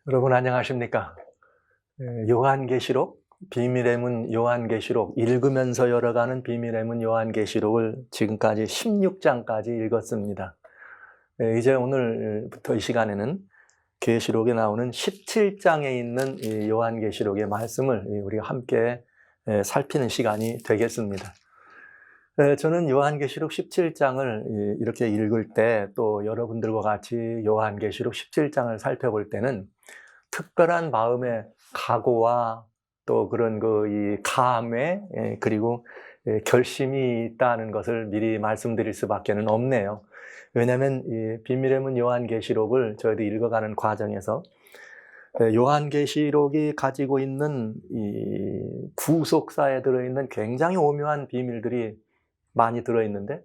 여러분 안녕하십니까? 요한계시록, 비밀의 문 요한계시록, 읽으면서 열어가는 비밀의 문 요한계시록을 지금까지 16장까지 읽었습니다. 이제 오늘부터 이 시간에는 계시록에 나오는 17장에 있는 이 요한계시록의 말씀을 우리가 함께 살피는 시간이 되겠습니다. 저는 요한계시록 17장을 이렇게 읽을 때, 또 여러분들과 같이 요한계시록 17장을 살펴볼 때는 특별한 마음의 각오와 또 그런 이 감회, 그리고 결심이 있다는 것을 미리 말씀드릴 수밖에는 없네요. 왜냐하면 이 비밀의 문 요한계시록을 저희도 읽어가는 과정에서 요한계시록이 가지고 있는 이 구속사에 들어있는 굉장히 오묘한 비밀들이 많이 들어있는데,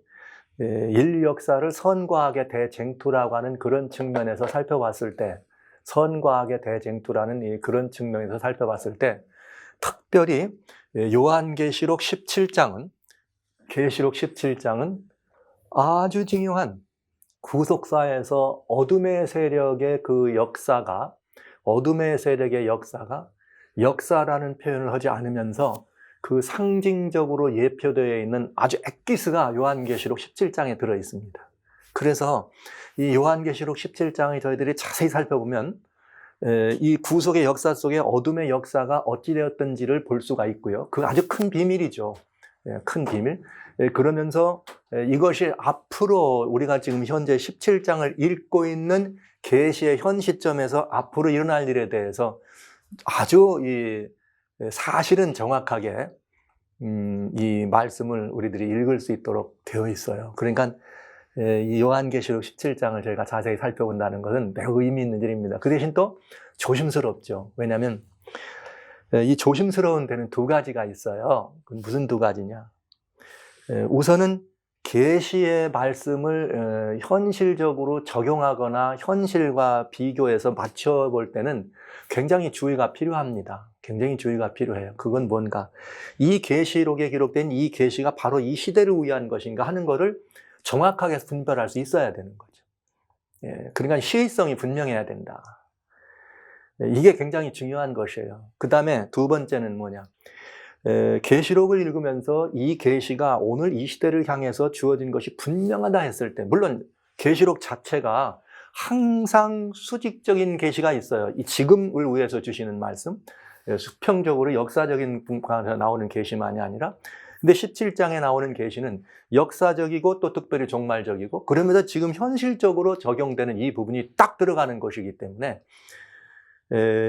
인류 역사를 선과학의 대쟁투라고 하는 그런 측면에서 살펴봤을 때, 선과학의 대쟁투라는 그런 측면에서 살펴봤을 때, 특별히 요한계시록 17장은, 계시록 17장은 아주 중요한 구속사에서 어둠의 세력의 그 역사가, 어둠의 세력의 역사라는 표현을 하지 않으면서 그 상징적으로 예표되어 있는 아주 엑기스가 요한계시록 17장에 들어 있습니다. 그래서 이 요한계시록 17장을 저희들이 자세히 살펴보면 이 구속의 역사 속에 어둠의 역사가 어찌 되었던지를 볼 수가 있고요. 그 아주 큰 비밀이죠. 큰 비밀. 그러면서 이것이 앞으로 우리가 지금 현재 17장을 읽고 있는 계시의 현 시점에서 앞으로 일어날 일에 대해서 아주 사실은 정확하게 이 말씀을 우리들이 읽을 수 있도록 되어 있어요. 그러니까 이 요한계시록 17장을 저희가 자세히 살펴본다는 것은 매우 의미 있는 일입니다. 그 대신 또 조심스럽죠. 왜냐하면 이 조심스러운 데는 두 가지가 있어요. 무슨 두 가지냐? 우선은 계시의 말씀을 현실적으로 적용하거나 현실과 비교해서 맞춰볼 때는 굉장히 주의가 필요합니다. 굉장히 주의가 필요해요. 그건 뭔가? 이 계시록에 기록된 이 계시가 바로 이 시대를 위한 것인가 하는 것을 정확하게 분별할 수 있어야 되는 거죠. 그러니까 시의성이 분명해야 된다. 이게 굉장히 중요한 것이에요. 그 다음에 두 번째는 뭐냐? 계시록을 읽으면서 이 계시가 오늘 이 시대를 향해서 주어진 것이 분명하다 했을 때, 물론 계시록 자체가 항상 수직적인 계시가 있어요. 이 지금을 위해서 주시는 말씀, 수평적으로 역사적인 분과에서 나오는 계시만이 아니라, 근데 17장에 나오는 계시는 역사적이고 또 특별히 종말적이고, 그러면서 지금 현실적으로 적용되는 이 부분이 딱 들어가는 것이기 때문에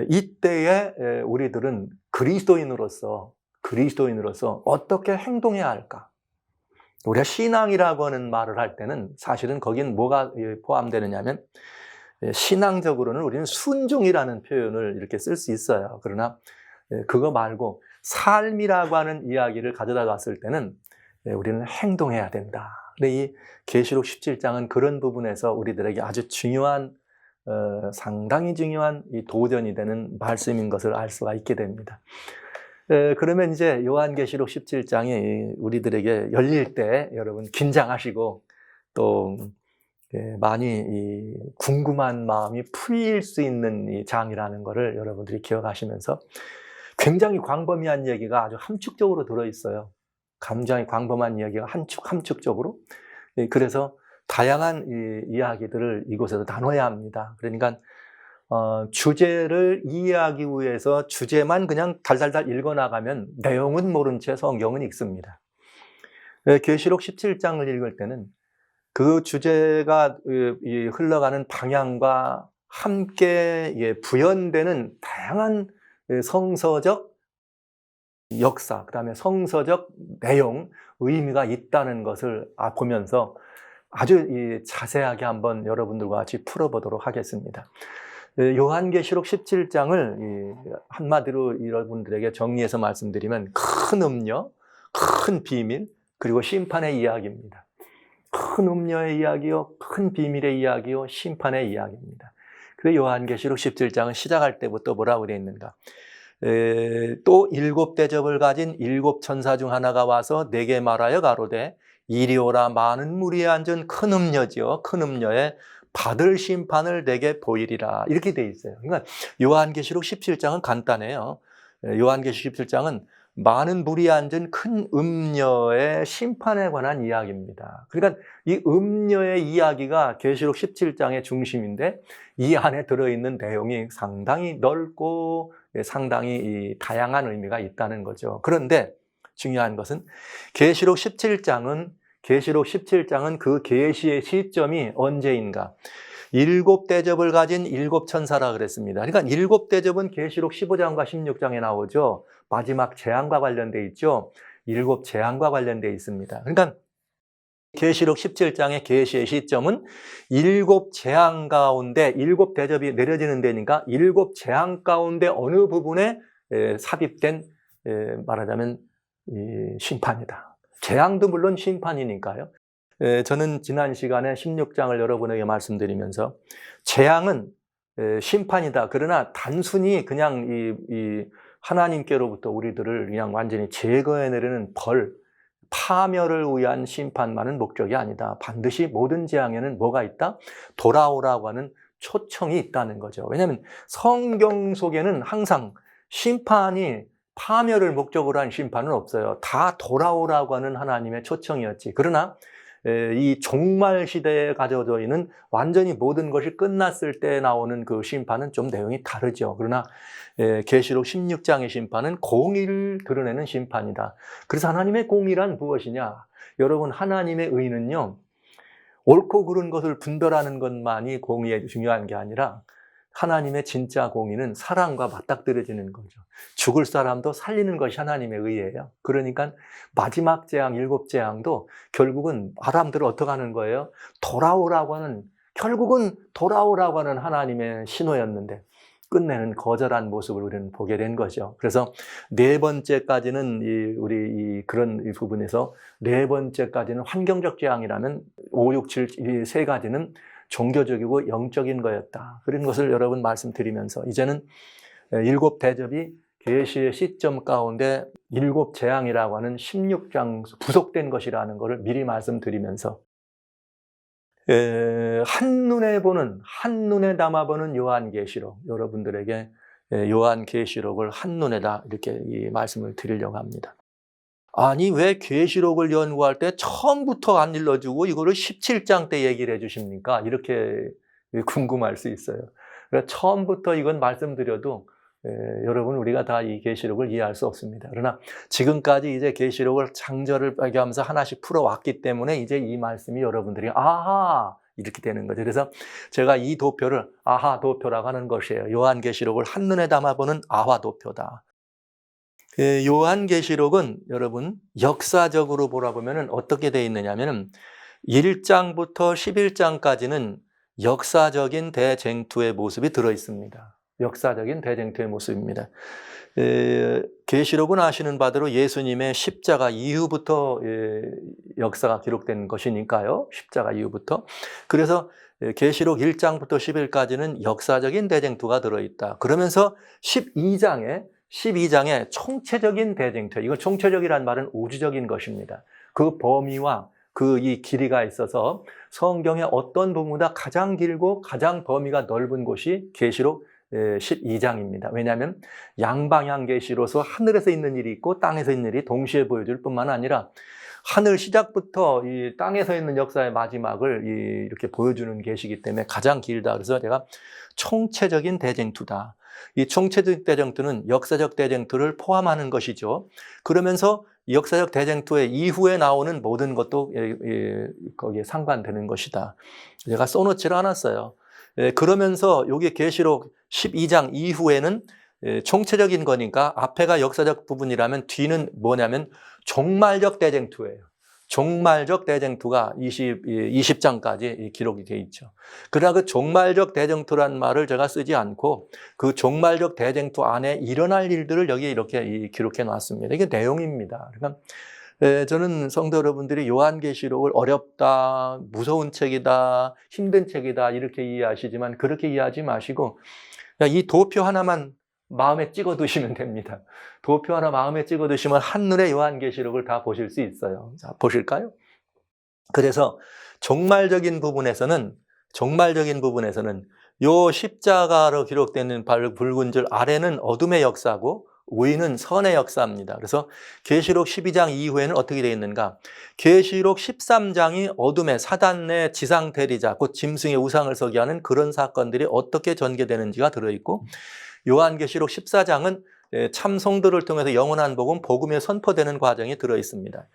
이때에 우리들은 그리스도인으로서 어떻게 행동해야 할까? 우리가 신앙이라고 하는 말을 할 때는 사실은 거긴 뭐가 포함되느냐면, 신앙적으로는 우리는 순종이라는 표현을 이렇게 쓸 수 있어요. 그러나 그거 말고 삶이라고 하는 이야기를 가져다 놨을 때는 우리는 행동해야 된다. 근데 이 계시록 17장은 그런 부분에서 우리들에게 아주 중요한, 상당히 중요한 이 도전이 되는 말씀인 것을 알 수가 있게 됩니다. 그러면 이제 요한계시록 17장이 우리들에게 열릴 때 여러분 긴장하시고 또 많이 궁금한 마음이 풀릴 수 있는 이 장이라는 것을 여러분들이 기억하시면서, 굉장히 광범위한 얘기가 아주 함축적으로 들어있어요. 굉장히 광범한 이야기가 함축적으로. 그래서 다양한 이야기들을 이곳에서 나눠야 합니다. 그러니까 주제를 이해하기 위해서 주제만 그냥 달달달 읽어나가면 내용은 모른 채 성경은 읽습니다. 계시록 17장을 읽을 때는 그 주제가 흘러가는 방향과 함께 부연되는 다양한 성서적 역사, 그 다음에 성서적 내용, 의미가 있다는 것을 보면서 아주 자세하게 한번 여러분들과 같이 풀어보도록 하겠습니다. 요한계시록 17장을 한마디로 여러분들에게 정리해서 말씀드리면 큰 음료, 큰 비밀, 그리고 심판의 이야기입니다. 큰 음료의 이야기요, 큰 비밀의 이야기요, 심판의 이야기입니다. 그래서 요한계시록 17장은 시작할 때부터 뭐라고 되어 있는가? 또 7 대접을 가진 7 천사 중 하나가 와서 내게 말하여 가로되 이리 오라, 많은 무리에 앉은 큰 음녀지요, 큰 음녀에 받을 심판을 내게 보이리라. 이렇게 돼 있어요. 그러니까 요한계시록 17장은 간단해요. 요한계시록 17장은 많은 불이 앉은 큰 음녀의 심판에 관한 이야기입니다. 그러니까 이 음녀의 이야기가 계시록 17장의 중심인데 이 안에 들어있는 내용이 상당히 넓고 상당히 다양한 의미가 있다는 거죠. 그런데 중요한 것은 계시록 17장은 그 계시의 시점이 언제인가? 일곱 대접을 가진 일곱 천사라 그랬습니다. 그러니까 일곱 대접은 계시록 15장과 16장에 나오죠. 마지막 재앙과 관련돼 있죠. 일곱 재앙과 관련돼 있습니다. 그러니까 계시록 17장의 계시의 시점은 일곱 재앙 가운데 일곱 대접이 내려지는 데니까 일곱 재앙 가운데 어느 부분에 삽입된 말하자면 심판이다. 재앙도 물론 심판이니까요. 저는 지난 시간에 16장을 여러분에게 말씀드리면서 재앙은 심판이다. 그러나 단순히 그냥 이 하나님께로부터 우리들을 그냥 완전히 제거해내려는 벌, 파멸을 위한 심판만은 목적이 아니다. 반드시 모든 재앙에는 뭐가 있다? 돌아오라고 하는 초청이 있다는 거죠. 왜냐하면 성경 속에는 항상 심판이 파멸을 목적으로 한 심판은 없어요. 다 돌아오라고 하는 하나님의 초청이었지. 그러나 이 종말 시대에 가져져 있는 완전히 모든 것이 끝났을 때 나오는 그 심판은 좀 내용이 다르죠. 그러나 계시록 16장의 심판은 공의를 드러내는 심판이다. 그래서 하나님의 공의란 무엇이냐? 여러분, 하나님의 의는요, 옳고 그른 것을 분별하는 것만이 공의에 중요한 게 아니라 하나님의 진짜 공의는 사랑과 맞닥뜨려지는 거죠. 죽을 사람도 살리는 것이 하나님의 의예요. 그러니까 마지막 재앙, 일곱 재앙도 결국은 사람들을 어떻게 하는 거예요? 결국은 돌아오라고 하는 하나님의 신호였는데 끝내는 거절한 모습을 우리는 보게 된 거죠. 그래서 네 번째까지는 그런 부분에서 네 번째까지는 환경적 재앙이라면 5, 6, 7, 이 세 가지는 종교적이고 영적인 거였다. 그런 것을 여러분 말씀드리면서 이제는 일곱 대접이 계시의 시점 가운데 일곱 재앙이라고 하는 16장 부속된 것이라는 것을 미리 말씀드리면서 한눈에 담아보는 요한계시록, 여러분들에게 요한계시록을 한눈에다 이렇게 이 말씀을 드리려고 합니다. 아니, 왜 계시록을 연구할 때 처음부터 안 일러주고 이거를 17장 때 얘기를 해주십니까? 이렇게 궁금할 수 있어요. 그래서 처음부터 이건 말씀드려도 여러분, 우리가 다 이 계시록을 이해할 수 없습니다. 그러나 지금까지 이제 계시록을 장절을 발견하면서 하나씩 풀어왔기 때문에 이제 이 말씀이 여러분들이 아하 이렇게 되는 거죠. 그래서 제가 이 도표를 아하 도표라고 하는 것이에요. 요한계시록을 한눈에 담아보는 아하 도표다. 요한계시록은 여러분 역사적으로 보라보면 어떻게 되어 있느냐면 1장부터 11장까지는 역사적인 대쟁투의 모습이 들어 있습니다. 역사적인 대쟁투의 모습입니다. 계시록은 아시는 바대로 예수님의 십자가 이후부터 역사가 기록된 것이니까요. 십자가 이후부터. 그래서 계시록 1장부터 11까지는 역사적인 대쟁투가 들어있다. 그러면서 12장에 총체적인 대쟁투, 이건 총체적이라는 말은 우주적인 것입니다. 그 범위와 이 길이가 있어서 성경의 어떤 부분보다 가장 길고 가장 범위가 넓은 곳이 계시록 12장입니다. 왜냐하면 양방향 계시로서 하늘에서 있는 일이 있고 땅에서 있는 일이 동시에 보여줄 뿐만 아니라 하늘 시작부터 이 땅에서 있는 역사의 마지막을 이렇게 보여주는 계시이기 때문에 가장 길다. 그래서 제가 총체적인 대쟁투다. 이 총체적 대쟁투는 역사적 대쟁투를 포함하는 것이죠. 그러면서 역사적 대쟁투의 이후에 나오는 모든 것도 거기에 상관되는 것이다. 제가 써놓지를 않았어요. 그러면서 여기 계시록 12장 이후에는 총체적인 거니까 앞에가 역사적 부분이라면 뒤는 뭐냐면 종말적 대쟁투예요. 종말적 대쟁투가 20장까지 기록이 되어 있죠. 그러나 그 종말적 대쟁투란 말을 제가 쓰지 않고 그 종말적 대쟁투 안에 일어날 일들을 여기 이렇게 기록해 놨습니다. 이게 내용입니다. 그러니까 저는 성도 여러분들이 요한계시록을 어렵다, 무서운 책이다, 힘든 책이다 이렇게 이해하시지만 그렇게 이해하지 마시고 이 도표 하나만 마음에 찍어 두시면 됩니다. 도표 하나 마음에 찍어 두시면 한눈에 요한계시록을 다 보실 수 있어요. 자, 보실까요? 그래서 종말적인 부분에서는 종말적인 부분에서는 요 십자가로 기록되는 붉은 줄 아래는 어둠의 역사고 위는 선의 역사입니다. 그래서 계시록 12장 이후에는 어떻게 되어 있는가? 계시록 13장이 어둠의 사단의 지상 대리자, 곧 짐승의 우상을 서게 하는 그런 사건들이 어떻게 전개되는지가 들어있고, 요한계시록 14장은 참성도를 통해서 영원한 복음이 선포되는 과정이 들어있습니다.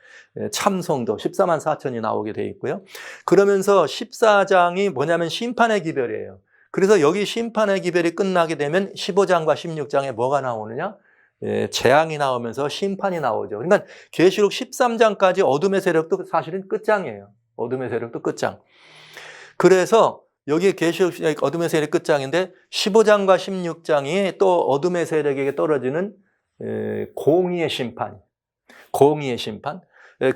참성도 14만 4천이 나오게 되어 있고요. 그러면서 14장이 뭐냐면 심판의 기별이에요. 그래서 여기 심판의 기별이 끝나게 되면 15장과 16장에 뭐가 나오느냐? 재앙이 나오면서 심판이 나오죠. 그러니까 계시록 13장까지 어둠의 세력도 사실은 끝장이에요. 어둠의 세력도 끝장. 그래서 여기 계시록 어둠의 세력 끝장인데 15장과 16장이 또 어둠의 세력에게 떨어지는 공의의 심판. 공의의 심판.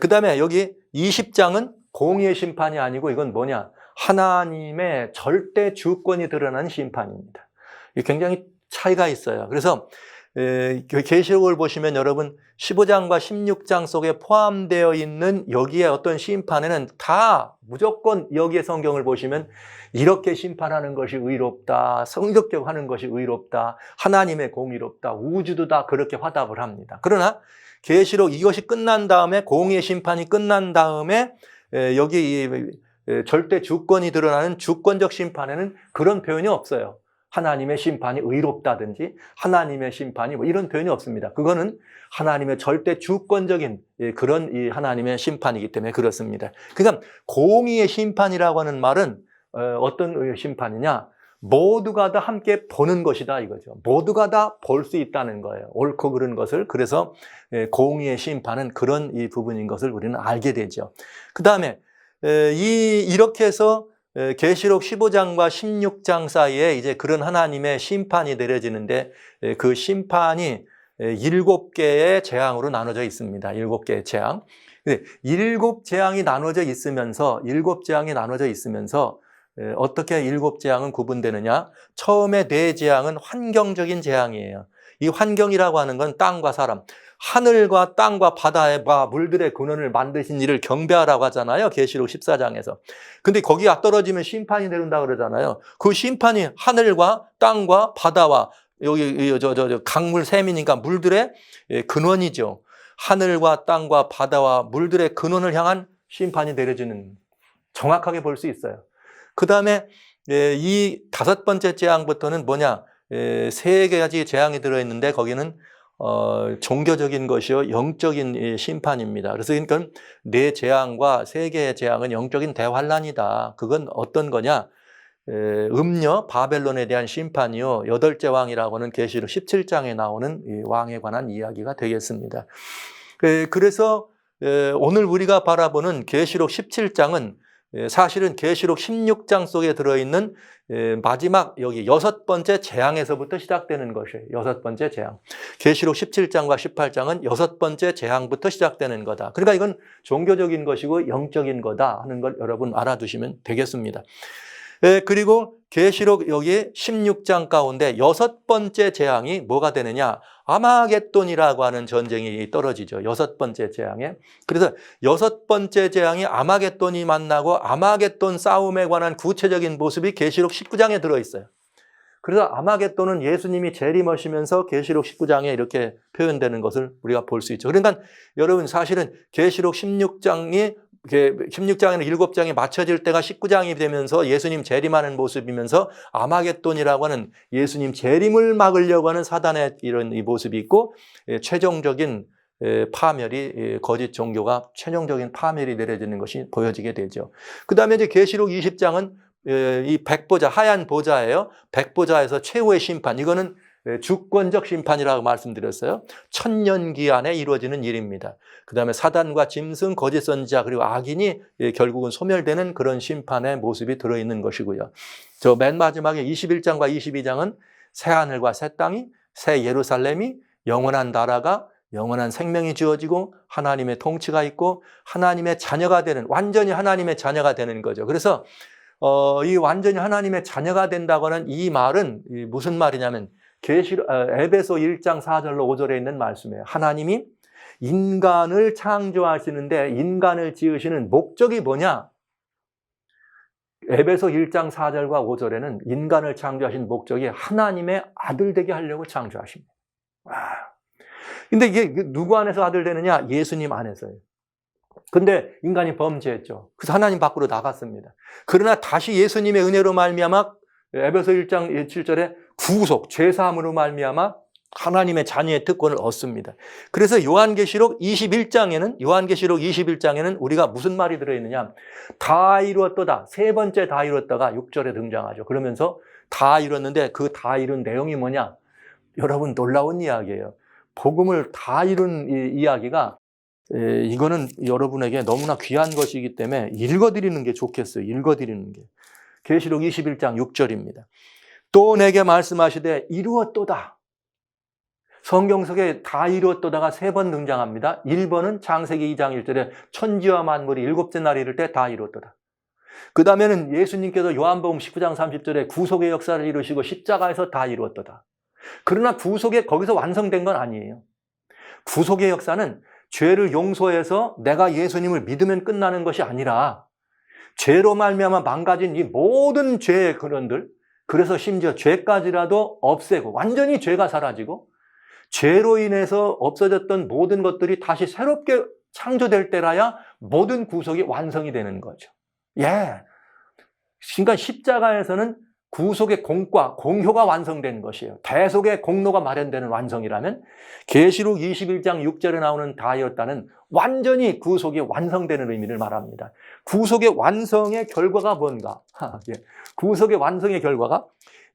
그 다음에 여기 20장은 공의의 심판이 아니고 이건 뭐냐? 하나님의 절대 주권이 드러나는 심판입니다. 굉장히 차이가 있어요. 그래서 계시록을 보시면 여러분 15장과 16장 속에 포함되어 있는 여기에 어떤 심판에는 다 무조건 여기에 성경을 보시면 이렇게 심판하는 것이 의롭다, 성적적으로 하는 것이 의롭다, 하나님의 공의롭다, 우주도 다 그렇게 화답을 합니다. 그러나 계시록 이것이 끝난 다음에 공의의 심판이 끝난 다음에 여기 절대 주권이 드러나는 주권적 심판에는 그런 표현이 없어요. 하나님의 심판이 의롭다든지 하나님의 심판이 뭐 이런 표현이 없습니다. 그거는 하나님의 절대 주권적인 그런 이 하나님의 심판이기 때문에 그렇습니다. 그러니까 공의의 심판이라고 하는 말은 어떤 심판이냐? 모두가 다 함께 보는 것이다 이거죠. 모두가 다 볼 수 있다는 거예요. 옳고 그른 것을. 그래서 공의의 심판은 그런 이 부분인 것을 우리는 알게 되죠. 그 다음에 이렇게 해서 계시록 15장과 16장 사이에 이제 그런 하나님의 심판이 내려지는데 그 심판이 7개의 재앙으로 나눠져 있습니다. 7개의 재앙. 7재앙이 나눠져 있으면서 어떻게 7재앙은 구분되느냐? 처음에 4재앙은 환경적인 재앙이에요. 이 환경이라고 하는 건 땅과 사람, 하늘과 땅과 바다와 물들의 근원을 만드신 이를 경배하라고 하잖아요. 계시록 14장에서. 근데 거기가 떨어지면 심판이 내린다 그러잖아요. 그 심판이 하늘과 땅과 바다와 여기 강물 샘이니까 물들의 근원이죠. 하늘과 땅과 바다와 물들의 근원을 향한 심판이 내려지는, 정확하게 볼 수 있어요. 그 다음에 이 5번째 재앙부터는 뭐냐? 3가지 재앙이 들어있는데 거기는 종교적인 것이요, 영적인 심판입니다. 그래서 그러니까 4재앙과 3개의 재앙은 영적인 대환란이다. 그건 어떤 거냐? 음녀, 바벨론에 대한 심판이요, 8째 왕이라고 하는 계시록 17장에 나오는 이 왕에 관한 이야기가 되겠습니다. 그래서 오늘 우리가 바라보는 계시록 17장은 사실은 계시록 16장 속에 들어있는 마지막 여기 6번째 재앙에서부터 시작되는 것이에요. 6번째 재앙. 계시록 17장과 18장은 6번째 재앙부터 시작되는 거다. 그러니까 이건 종교적인 것이고 영적인 거다 하는 걸 여러분 알아두시면 되겠습니다. 그리고 계시록 여기 16장 가운데 6번째 재앙이 뭐가 되느냐? 아마겟돈이라고 하는 전쟁이 떨어지죠. 6번째 재앙에. 그래서 6번째 재앙이 아마겟돈이 만나고 아마겟돈 싸움에 관한 구체적인 모습이 계시록 19장에 들어있어요. 그래서 아마겟돈은 예수님이 재림하시면서 계시록 19장에 이렇게 표현되는 것을 우리가 볼 수 있죠. 그러니까 여러분 사실은 계시록 16장에는 7장이 맞춰질 때가 19장이 되면서 예수님 재림하는 모습이면서 아마겟돈이라고 하는 예수님 재림을 막으려고 하는 사단의 이런 이 모습이 있고, 최종적인 파멸이, 거짓 종교가 최종적인 파멸이 내려지는 것이 보여지게 되죠. 그 다음에 이제 계시록 20장은 이 백보자, 하얀 보자예요. 백보자에서 최후의 심판, 이거는 주권적 심판이라고 말씀드렸어요. 1000년기 안에 이루어지는 일입니다. 그 다음에 사단과 짐승, 거짓 선지자, 그리고 악인이 결국은 소멸되는 그런 심판의 모습이 들어있는 것이고요. 저 맨 마지막에 21장과 22장은 새 하늘과 새 땅이, 새 예루살렘이, 영원한 나라가, 영원한 생명이 주어지고 하나님의 통치가 있고 하나님의 자녀가 되는, 완전히 하나님의 자녀가 되는 거죠. 그래서 이 완전히 하나님의 자녀가 된다고 하는 이 말은 무슨 말이냐면 에베소 1장 4절로 5절에 있는 말씀이에요. 하나님이 인간을 창조하시는데 인간을 지으시는 목적이 뭐냐? 에베소 1장 4절과 5절에는 인간을 창조하신 목적이 하나님의 아들 되게 하려고 창조하십니다. 근데 이게 누구 안에서 아들 되느냐? 예수님 안에서요. 근데 인간이 범죄했죠. 그래서 하나님 밖으로 나갔습니다. 그러나 다시 예수님의 은혜로 말미암아 에베소 1장 7절에 구속, 죄사함으로 말미암아 하나님의 자녀의 특권을 얻습니다. 그래서 요한계시록 21장에는 우리가 무슨 말이 들어있느냐? 다 이루었도다. 세 번째 다 이루었다가 6절에 등장하죠. 그러면서 다 이뤘는데 그 다 이룬 내용이 뭐냐? 여러분 놀라운 이야기예요. 복음을 다 이룬 이 이야기가 이거는 여러분에게 너무나 귀한 것이기 때문에 읽어드리는 게 좋겠어요. 읽어드리는 게. 계시록 21장 6절입니다. 또 내게 말씀하시되 이루었도다. 성경 속에 다 이루었도다가 3번 등장합니다. 1번은 창세기 2장 1절에 천지와 만물이 7째 날 이룰 때 다 이루었도다. 그 다음에는 예수님께서 요한복음 19장 30절에 구속의 역사를 이루시고 십자가에서 다 이루었도다. 그러나 구속에 거기서 완성된 건 아니에요. 구속의 역사는 죄를 용서해서 내가 예수님을 믿으면 끝나는 것이 아니라 죄로 말미암아 망가진 이 모든 죄의 근원들, 그래서 심지어 죄까지라도 없애고 완전히 죄가 사라지고 죄로 인해서 없어졌던 모든 것들이 다시 새롭게 창조될 때라야 모든 구속이 완성이 되는 거죠. 예. 그러니까 십자가에서는 구속의 공과 공효가 완성된 것이에요. 대속의 공로가 마련되는 완성이라면 계시록 21장 6절에 나오는 다이었다는 완전히 구속이 완성되는 의미를 말합니다. 구속의 완성의 결과가 뭔가? 구속의 완성의 결과가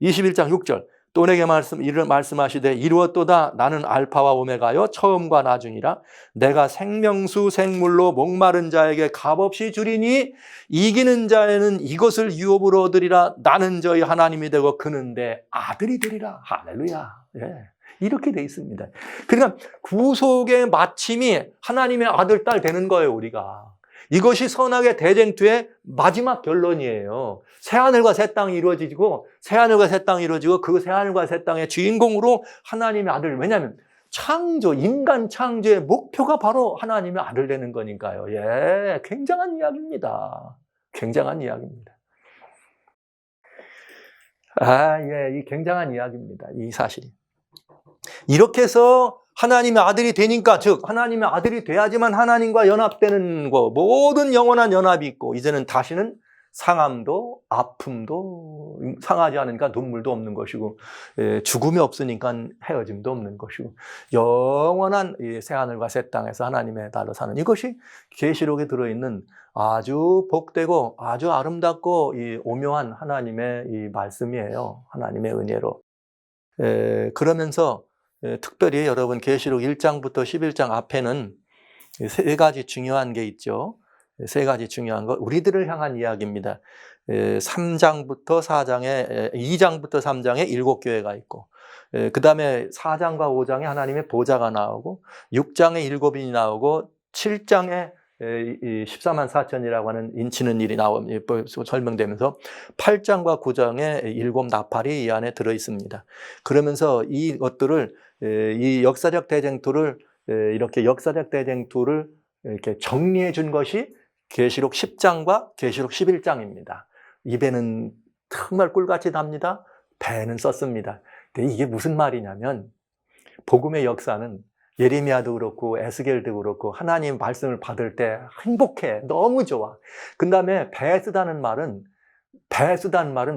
21장 6절 또 내게 말씀하시되 이루었도다. 나는 알파와 오메가요 처음과 나중이라. 내가 생명수 생물로 목마른 자에게 값없이 주리니 이기는 자에는 이것을 유업으로 얻으리라. 나는 저희 하나님이 되고 그는 내 아들이 되리라. 할렐루야. 예. 이렇게 돼 있습니다. 그러니까 구속의 마침이 하나님의 아들, 딸 되는 거예요, 우리가. 이것이 선악의 대쟁투의 마지막 결론이에요. 새하늘과 새 땅이 이루어지고 새하늘과 새 땅이 이루어지고 그 새하늘과 새 땅의 주인공으로 하나님의 아들. 왜냐하면 창조, 인간 창조의 목표가 바로 하나님의 아들 되는 거니까요. 예, 굉장한 이야기입니다. 굉장한 이야기입니다. 이 굉장한 이야기입니다. 이 사실이. 이렇게 해서 하나님의 아들이 되니까, 즉 하나님의 아들이 돼야지만 하나님과 연합되는 거, 모든 영원한 연합이 있고 이제는 다시는 상함도 아픔도 상하지 않으니까 눈물도 없는 것이고 죽음이 없으니까 헤어짐도 없는 것이고 영원한 이 새하늘과 새 땅에서 하나님의 딸로 사는 이것이 계시록에 들어있는 아주 복되고 아주 아름답고 이 오묘한 하나님의 이 말씀이에요. 하나님의 은혜로. 그러면서 특별히 여러분 계시록 1장부터 11장 앞에는 세 가지 중요한 게 있죠. 세 가지 중요한 것, 우리들을 향한 이야기입니다. 3장부터 4장에 2장부터 3장에 7교회가 있고 그 다음에 4장과 5장에 하나님의 보좌가 나오고 6장에 7인이 나오고 7장에 14만 4천이라고 하는 인치는 일이 설명되면서 8장과 9장에 7 나팔이 이 안에 들어있습니다. 그러면서 이것들을 이 역사적 대쟁투를 이렇게 정리해 준 것이 계시록 10장과 계시록 11장입니다. 입에는 정말 꿀같이 답니다. 배는 썼습니다. 근데 이게 무슨 말이냐면 복음의 역사는 예레미야도 그렇고 에스겔도 그렇고 하나님 말씀을 받을 때 행복해. 너무 좋아. 그 다음에 배 쓰다는 말은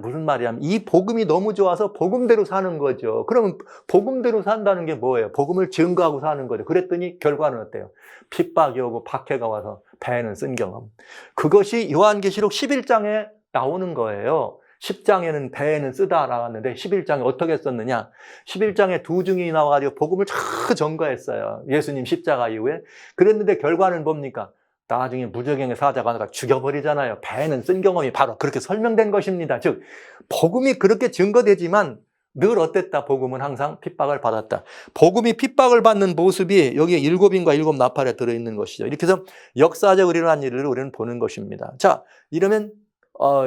무슨 말이냐면 이 복음이 너무 좋아서 복음대로 사는 거죠. 그러면 복음대로 산다는 게 뭐예요? 복음을 증거하고 사는 거죠. 그랬더니 결과는 어때요? 핍박이 오고 박해가 와서 배는 쓴 경험. 그것이 요한계시록 11장에 나오는 거예요. 10장에는 배에는 쓰다 나왔는데 11장에 어떻게 썼느냐? 11장에 두 증인이 나와가지고 복음을 쫙 전거했어요. 예수님 십자가 이후에. 그랬는데 결과는 뭡니까? 나중에 무적행의 사자가 나가 죽여버리잖아요. 배에는 쓴 경험이 바로 그렇게 설명된 것입니다. 즉 복음이 그렇게 증거되지만 늘 어땠다? 복음은 항상 핍박을 받았다. 복음이 핍박을 받는 모습이 여기에 7인과 7 나팔에 들어있는 것이죠. 이렇게 해서 역사적으로 일어난 일을 우리는 보는 것입니다. 자, 이러면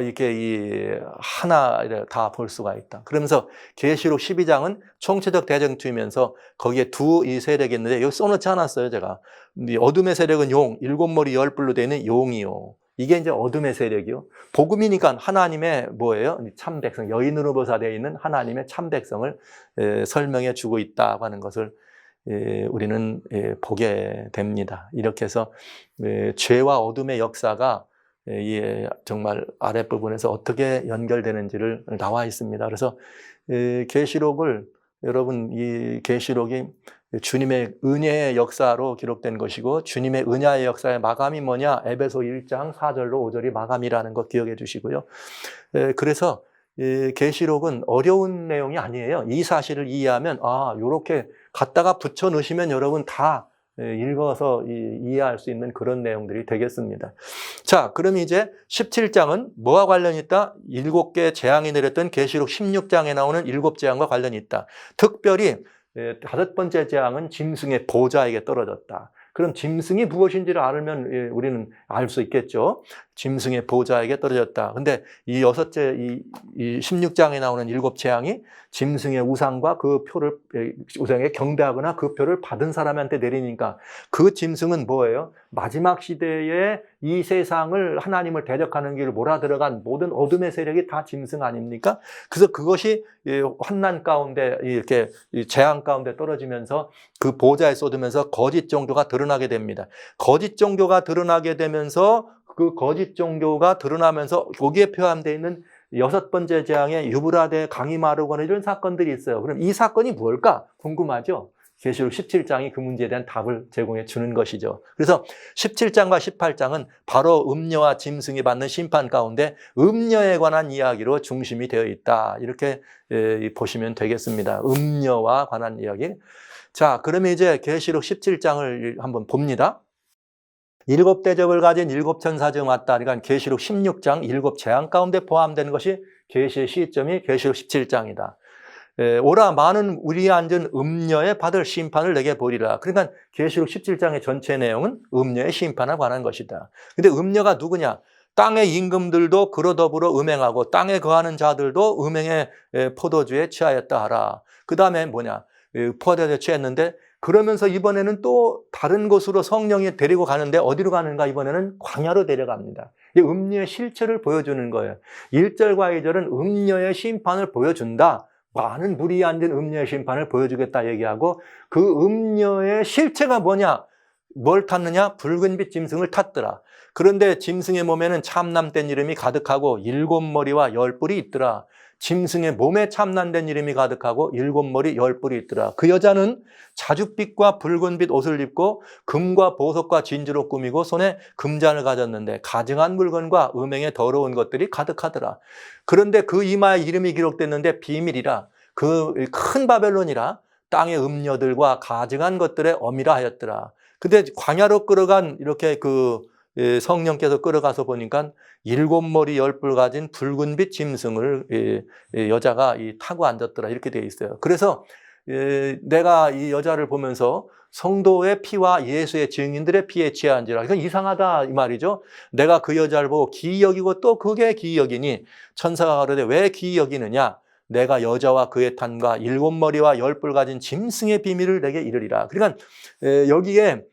이렇게 하나 다 볼 수가 있다. 그러면서 계시록 12장은 총체적 대쟁투이면서 거기에 이 세력이 있는데 여기 써놓지 않았어요, 제가. 어둠의 세력은 용, 7머리 10뿔로 되는 용이요. 이게 이제 어둠의 세력이요. 복음이니까 하나님의 뭐예요? 참 백성, 여인으로 묘사되어 있는 하나님의 참 백성을 설명해 주고 있다고 하는 것을 우리는 보게 됩니다. 이렇게 해서 죄와 어둠의 역사가 정말 아랫부분에서 어떻게 연결되는지를 나와 있습니다. 그래서 계시록을 여러분, 이 계시록이 주님의 은혜의 역사로 기록된 것이고 주님의 은혜의 역사의 마감이 뭐냐? 에베소 1장 4절로 5절이 마감이라는 거 기억해 주시고요. 그래서 계시록은 어려운 내용이 아니에요. 이 사실을 이해하면 요렇게 갖다가 붙여 넣으시면 여러분 다 읽어서 이해할 수 있는 그런 내용들이 되겠습니다. 자, 그럼 이제 17장은 뭐와 관련이 있다? 7개 재앙이 내렸던 계시록 16장에 나오는 7재앙과 관련이 있다. 특별히 5번째 재앙은 짐승의 보좌에게 떨어졌다. 그럼 짐승이 무엇인지를 알면 우리는 알 수 있겠죠. 짐승의 보좌에게 떨어졌다. 근데 이 16장에 나오는 7재앙이 짐승의 우상과 그 표를, 우상에 경배하거나 그 표를 받은 사람한테 내리니까 그 짐승은 뭐예요? 마지막 시대에 이 세상을 하나님을 대적하는 길을 몰아들어간 모든 어둠의 세력이 다 짐승 아닙니까? 그래서 그것이 환난 가운데 이렇게 재앙 가운데 떨어지면서 그 보좌에 쏟으면서 거짓 종교가 드러나게 됩니다. 거짓 종교가 드러나게 되면서 그 거짓 종교가 드러나면서 거기에 포함되어 있는 6번째 재앙에 유브라데 강이 마르거나 이런 사건들이 있어요. 그럼 이 사건이 뭘까? 궁금하죠? 계시록 17장이 그 문제에 대한 답을 제공해 주는 것이죠. 그래서 17장과 18장은 바로 음녀와 짐승이 받는 심판 가운데 음녀에 관한 이야기로 중심이 되어 있다. 이렇게 보시면 되겠습니다. 음녀와 관한 이야기. 자, 그러면 이제 계시록 17장을 한번 봅니다. 7대접을 가진 7천사 중 왔다. 그러니까 계시록 16장 7재앙 가운데 포함되는 것이 계시의 시점이 계시록 17장이다. 오라 많은 우리에 앉은 음녀에 받을 심판을 내게 보리라. 그러니까 계시록 17장의 전체 내용은 음녀의 심판에 관한 것이다. 근데 음녀가 누구냐? 땅의 임금들도 그로 더불어 음행하고 땅에 거하는 자들도 음행의 포도주에 취하였다 하라. 그 다음에 뭐냐? 포도주에 취했는데 그러면서 이번에는 또 다른 곳으로 성령이 데리고 가는데 어디로 가는가? 이번에는 광야로 데려갑니다. 이 음녀의 실체를 보여주는 거예요. 1절과 2절은 음녀의 심판을 보여준다. 많은 불의에 앉은 음녀의 심판을 보여주겠다 얘기하고 그 음녀의 실체가 뭐냐? 뭘 탔느냐? 붉은빛 짐승을 탔더라. 그런데 짐승의 몸에는 참남된 이름이 가득하고 7머리와 10뿔이 있더라. 짐승의 몸에 참남된 이름이 가득하고 7머리 10뿔이 있더라. 그 여자는 자줏빛과 붉은빛 옷을 입고 금과 보석과 진주로 꾸미고 손에 금잔을 가졌는데 가증한 물건과 음행에 더러운 것들이 가득하더라. 그런데 그 이마에 이름이 기록됐는데 비밀이라, 그 큰 바벨론이라, 땅의 음녀들과 가증한 것들의 어미라 하였더라. 근데 광야로 끌어간 이렇게 성령께서 끌어가서 보니까 7머리 10뿔 가진 붉은빛 짐승을 여자가 타고 앉았더라. 이렇게 되어 있어요. 그래서 내가 이 여자를 보면서 성도의 피와 예수의 증인들의 피에 취한지라. 이건 이상하다 이 말이죠. 내가 그 여자를 보고 기이 여기고 또 그게 기이 여기니 천사가 가로되 왜 기이 여기느냐? 내가 여자와 그의 탄과 7머리와 10뿔 가진 짐승의 비밀을 내게 이르리라. 그러니까 여기에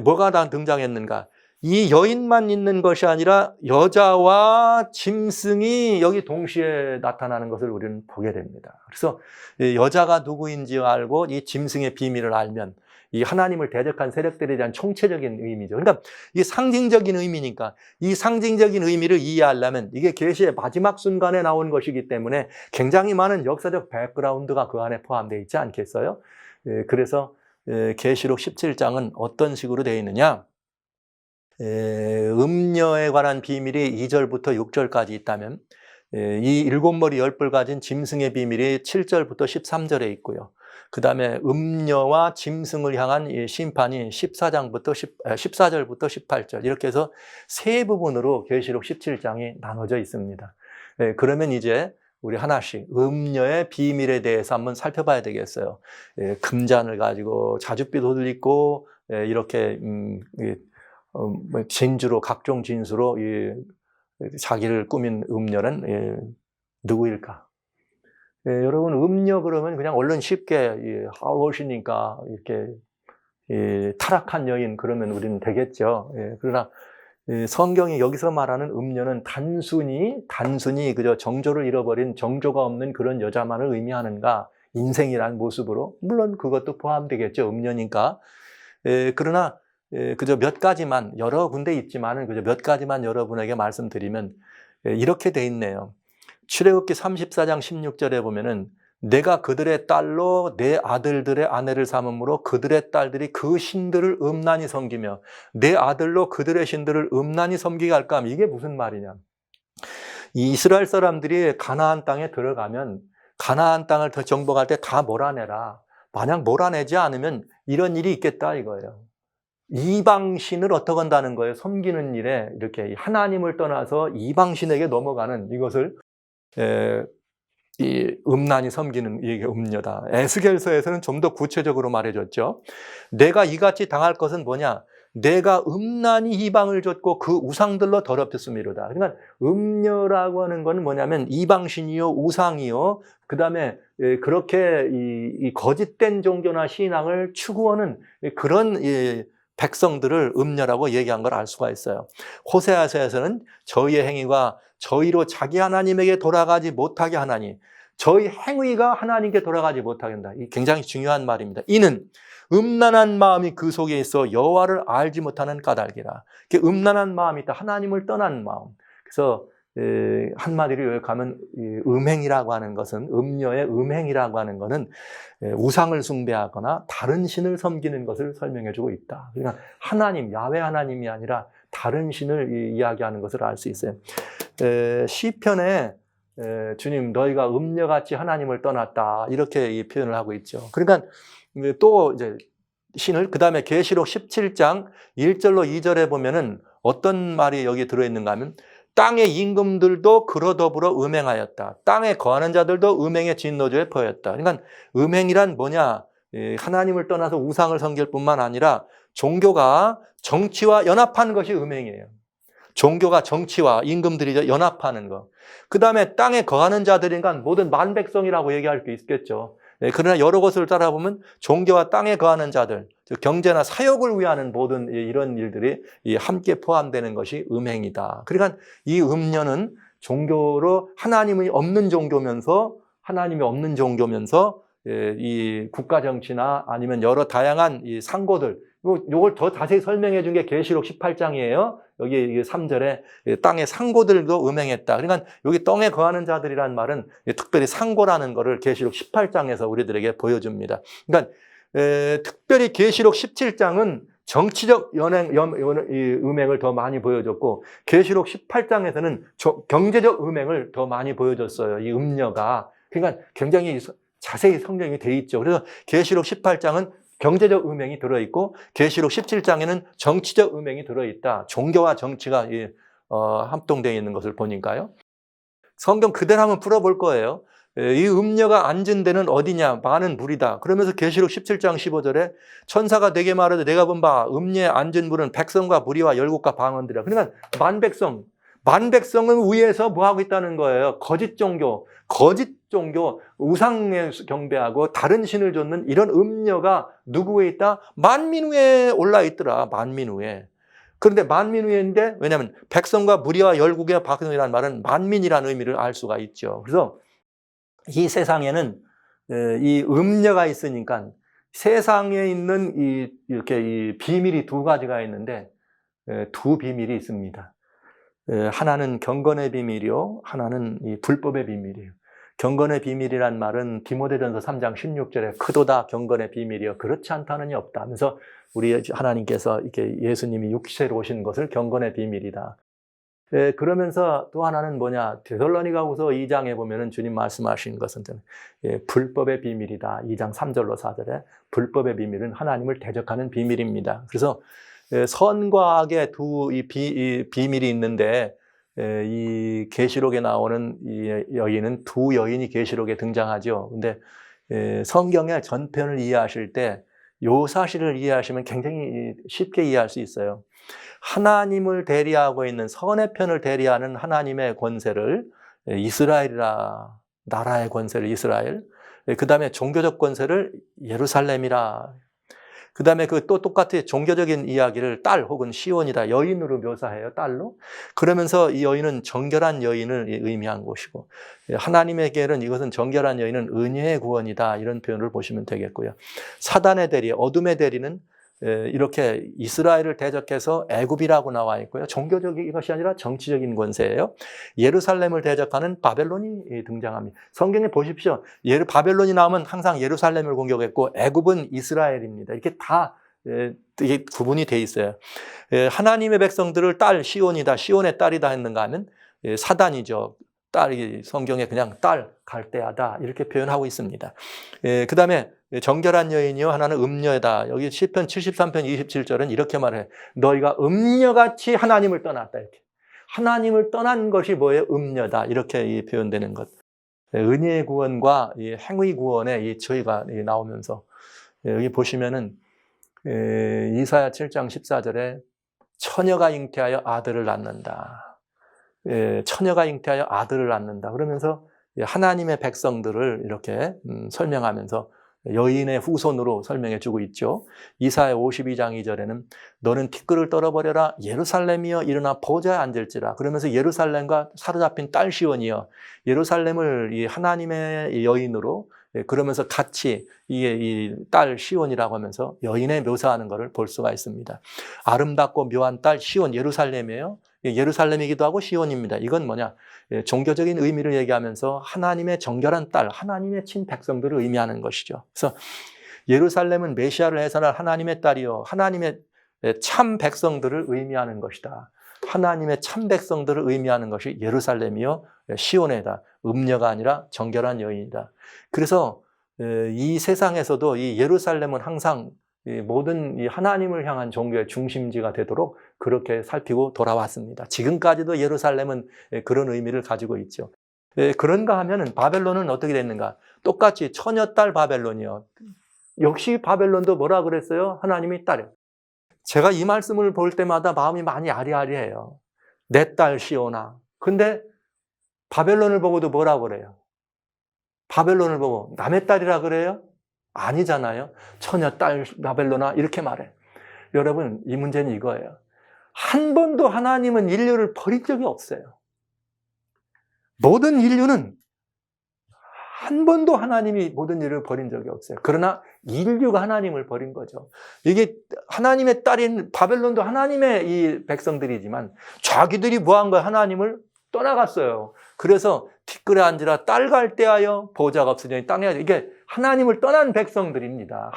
뭐가 다 등장했는가? 이 여인만 있는 것이 아니라 여자와 짐승이 여기 동시에 나타나는 것을 우리는 보게 됩니다. 그래서 여자가 누구인지 알고 이 짐승의 비밀을 알면 이 하나님을 대적한 세력들에 대한 총체적인 의미죠. 그러니까 이게 상징적인 의미니까 이 상징적인 의미를 이해하려면 이게 계시의 마지막 순간에 나온 것이기 때문에 굉장히 많은 역사적 백그라운드가 그 안에 포함되어 있지 않겠어요? 그래서 계시록 17장은 어떤 식으로 되어 있느냐? 음녀에 관한 비밀이 2절부터 6절까지 있다면 이 7머리 10뿔 가진 짐승의 비밀이 7절부터 13절에 있고요. 그 다음에 음녀와 짐승을 향한 이 심판이 14절부터 18절 이렇게 해서 세 부분으로 계시록 17장이 나눠져 있습니다. 그러면 이제 우리 하나씩 음녀의 비밀에 대해서 한번 살펴봐야 되겠어요. 금잔을 가지고 자줏빛 옷을 입고 이렇게 진주로 각종 진수로 자기를 꾸민 음녀는 누구일까? 여러분 음녀 그러면 그냥 얼른 쉽게 하울것이니까 이렇게 타락한 여인 그러면 우리는 되겠죠. 그러나 성경이 여기서 말하는 음녀는 단순히 그저 정조를 잃어버린 정조가 없는 그런 여자만을 의미하는가? 인생이란 모습으로. 물론 그것도 포함되겠죠. 음녀니까. 그러나 그저 몇 가지만, 여러 군데 있지만은 그저 몇 가지만 여러분에게 말씀드리면 이렇게 돼 있네요. 출애굽기 34장 16절에 보면은 내가 그들의 딸로 내 아들들의 아내를 삼음으로 그들의 딸들이 그 신들을 음란히 섬기며 내 아들로 그들의 신들을 음란히 섬기게 할까 하면 이게 무슨 말이냐. 이 이스라엘 사람들이 가나안 땅에 들어가면 가나안 땅을 더 정복할 때 다 몰아내라. 만약 몰아내지 않으면 이런 일이 있겠다 이거예요. 이방신을 어떻게 한다는 거예요? 섬기는 일에 이렇게 하나님을 떠나서 이방신에게 넘어가는 이것을 이 음란히 섬기는 이게 음녀다. 에스겔서에서는 좀 더 구체적으로 말해줬죠. 내가 이같이 당할 것은 뭐냐? 내가 음란히 이방을 줬고 그 우상들로 더럽혔음이로다. 그러니까 음녀라고 하는 건 뭐냐면 이방신이요 우상이요 그 다음에 그렇게 이 거짓된 종교나 신앙을 추구하는 그런 백성들을 음녀라고 얘기한 걸 알 수가 있어요. 호세아서에서는 저희의 행위가 저희로 자기 하나님에게 돌아가지 못하게 하나니 저희 행위가 하나님께 돌아가지 못하게 한다. 이 굉장히 중요한 말입니다. 이는 음란한 마음이 그 속에 있어 여호와를 알지 못하는 까닭이라. 음란한 마음이 있다. 하나님을 떠난 마음. 그래서 한마디로 요약하면 음행이라고 하는 것은 음녀의 음행이라고 하는 것은 우상을 숭배하거나 다른 신을 섬기는 것을 설명해주고 있다. 그러니까 하나님, 야훼 하나님이 아니라 다른 신을 이야기하는 것을 알 수 있어요. 시편에 주님 너희가 음녀같이 하나님을 떠났다 이렇게 이 표현을 하고 있죠. 그러니까 또 이제 신을 그 다음에 계시록 17장 1절로 2절에 보면은 어떤 말이 여기 들어있는가 하면 땅의 임금들도 그로 더불어 음행하였다. 땅에 거하는 자들도 음행의 진노조에 퍼였다. 그러니까 음행이란 뭐냐? 하나님을 떠나서 우상을 섬길 뿐만 아니라 종교가 정치와 연합하는 것이 음행이에요. 종교가 정치와 임금들이 연합하는 것. 그 다음에 땅에 거하는 자들인가 모든 만백성이라고 얘기할 수 있겠죠. 그러나 여러 것을 따라보면 종교와 땅에 거하는 자들, 경제나 사역을 위하는 모든 이런 일들이 함께 포함되는 것이 음행이다. 그러니까 이 음녀는 종교로 하나님이 없는 종교면서 이 국가 정치나 아니면 여러 다양한 이 상고들, 이걸 더 자세히 설명해 준 게 계시록 18장이에요. 여기 3절에 땅의 상고들도 음행했다. 그러니까 여기 땅에 거하는 자들이란 말은 특별히 상고라는 것을 계시록 18장에서 우리들에게 보여줍니다. 그러니까 특별히 계시록 17장은 정치적 음행을 더 많이 보여줬고 계시록 18장에서는 경제적 음행을 더 많이 보여줬어요. 이 음녀가. 그러니까 굉장히 자세히 성경이 돼 있죠. 그래서 계시록 18장은 경제적 음행이 들어있고 계시록 17장에는 정치적 음행이 들어있다. 종교와 정치가 합동되어 있는 것을 보니까요. 성경 그대로 한번 풀어볼 거예요. 이 음녀가 앉은 데는 어디냐? 많은 물이다. 그러면서 계시록 17장 15절에 천사가 내게 말하되 내가 본 바 음녀에 앉은 물은 백성과 무리와 열국과 방언들이라. 그러니까 만백성은 위에서 뭐 하고 있다는 거예요? 거짓 종교, 우상에 경배하고 다른 신을 좇는 이런 음녀가 누구 위에 있다? 만민 위에 올라 있더라. 만민 위에. 그런데 만민 위에인데 왜냐하면 백성과 무리와 열국의 박성이라는 말은 만민이라는 의미를 알 수가 있죠. 그래서 이 세상에는 이 음녀가 있으니까 세상에 있는 이렇게 비밀이 두 가지가 있는데 두 비밀이 있습니다. 하나는 경건의 비밀이요, 하나는 이 불법의 비밀이에요. 경건의 비밀이란 말은 디모데전서 3장 16절에 크도다 경건의 비밀이요 그렇지 않다는 이 없다 하면서 우리 하나님께서 이렇게 예수님이 육체로 오신 것을 경건의 비밀이다. 그러면서 또 하나는 뭐냐? 데살로니가후서 2장에 보면은 주님 말씀하신 것은 불법의 비밀이다. 2장 3절로 4절에 불법의 비밀은 하나님을 대적하는 비밀입니다. 그래서 선과 악의 두 비밀이 있는데 이 계시록에 나오는 이 여인은 두 여인이 계시록에 등장하죠. 근데 성경의 전편을 이해하실 때 이 사실을 이해하시면 굉장히 쉽게 이해할 수 있어요. 하나님을 대리하고 있는 선의 편을 대리하는 하나님의 권세를 이스라엘이라, 나라의 권세를 이스라엘, 그 다음에 종교적 권세를 예루살렘이라. 그 다음에 그 또 똑같이 종교적인 이야기를 딸 혹은 시온이다, 여인으로 묘사해요, 딸로. 그러면서 이 여인은 정결한 여인을 의미한 것이고, 하나님에게는 이것은 정결한 여인은 은혜의 구원이다, 이런 표현을 보시면 되겠고요. 사단의 대리, 어둠의 대리는 이렇게 이스라엘을 대적해서 애굽이라고 나와 있고요. 종교적인 것이 아니라 정치적인 권세예요. 예루살렘을 대적하는 바벨론이 등장합니다. 성경에 보십시오. 바벨론이 나오면 항상 예루살렘을 공격했고 애굽은 이스라엘입니다. 이렇게 다 이게 구분이 돼 있어요. 하나님의 백성들을 딸 시온이다, 시온의 딸이다 했는가 하면 사단이죠. 딸이 성경에 그냥 딸 갈대아다 이렇게 표현하고 있습니다. 그 다음에 정결한 여인이요 하나는 음녀다. 여기 시편 73편 27절은 이렇게 말해. 너희가 음녀같이 하나님을 떠났다. 이렇게. 하나님을 떠난 것이 뭐예요? 음녀다. 이렇게 표현되는 것. 은혜의 구원과 이 행의 구원의 이 저희가 나오면서 여기 보시면은 이사야 7장 14절에 처녀가 잉태하여 아들을 낳는다. 처녀가 잉태하여 아들을 낳는다. 그러면서 하나님의 백성들을 이렇게 설명하면서 여인의 후손으로 설명해 주고 있죠. 이사야 52장 2절에는 너는 티끌을 떨어버려라 예루살렘이여 일어나 보좌에 앉을지라. 그러면서 예루살렘과 사로잡힌 딸 시온이여, 예루살렘을 이 하나님의 여인으로 그러면서 같이 이 딸 시온이라고 하면서 여인의 묘사하는 것을 볼 수가 있습니다. 아름답고 묘한 딸 시온, 예루살렘이에요. 예루살렘이기도 하고 시온입니다. 이건 뭐냐? 종교적인 의미를 얘기하면서 하나님의 정결한 딸, 하나님의 친백성들을 의미하는 것이죠. 그래서 예루살렘은 메시아를 해산할 하나님의 딸이요, 하나님의 참 백성들을 의미하는 것이다. 하나님의 참 백성들을 의미하는 것이 예루살렘이요 시온이다. 음녀가 아니라 정결한 여인이다. 그래서 이 세상에서도 이 예루살렘은 항상 모든 이 하나님을 향한 종교의 중심지가 되도록 그렇게 살피고 돌아왔습니다. 지금까지도 예루살렘은 그런 의미를 가지고 있죠. 그런가 하면은 바벨론은 어떻게 됐는가? 똑같이 처녀딸 바벨론이요. 역시 바벨론도 뭐라 그랬어요? 하나님이 딸이요. 제가 이 말씀을 볼 때마다 마음이 많이 아리아리해요. 내 딸 시온아. 근데 바벨론을 보고도 뭐라 그래요? 바벨론을 보고 남의 딸이라 그래요? 아니잖아요. 처녀 딸 바벨론아 이렇게 말해. 여러분, 이 문제는 이거예요. 한 번도 하나님은 인류를 버린 적이 없어요. 모든 인류는 한 번도 하나님이 모든 인류를 버린 적이 없어요. 그러나 인류가 하나님을 버린 거죠. 이게 하나님의 딸인 바벨론도 하나님의 이 백성들이지만 자기들이 뭐한 거예요? 하나님을 떠나갔어요. 그래서 티끌에 앉으라 딸 갈대하여 보호자가 없으니 땅에, 이게 하나님을 떠난 백성들입니다.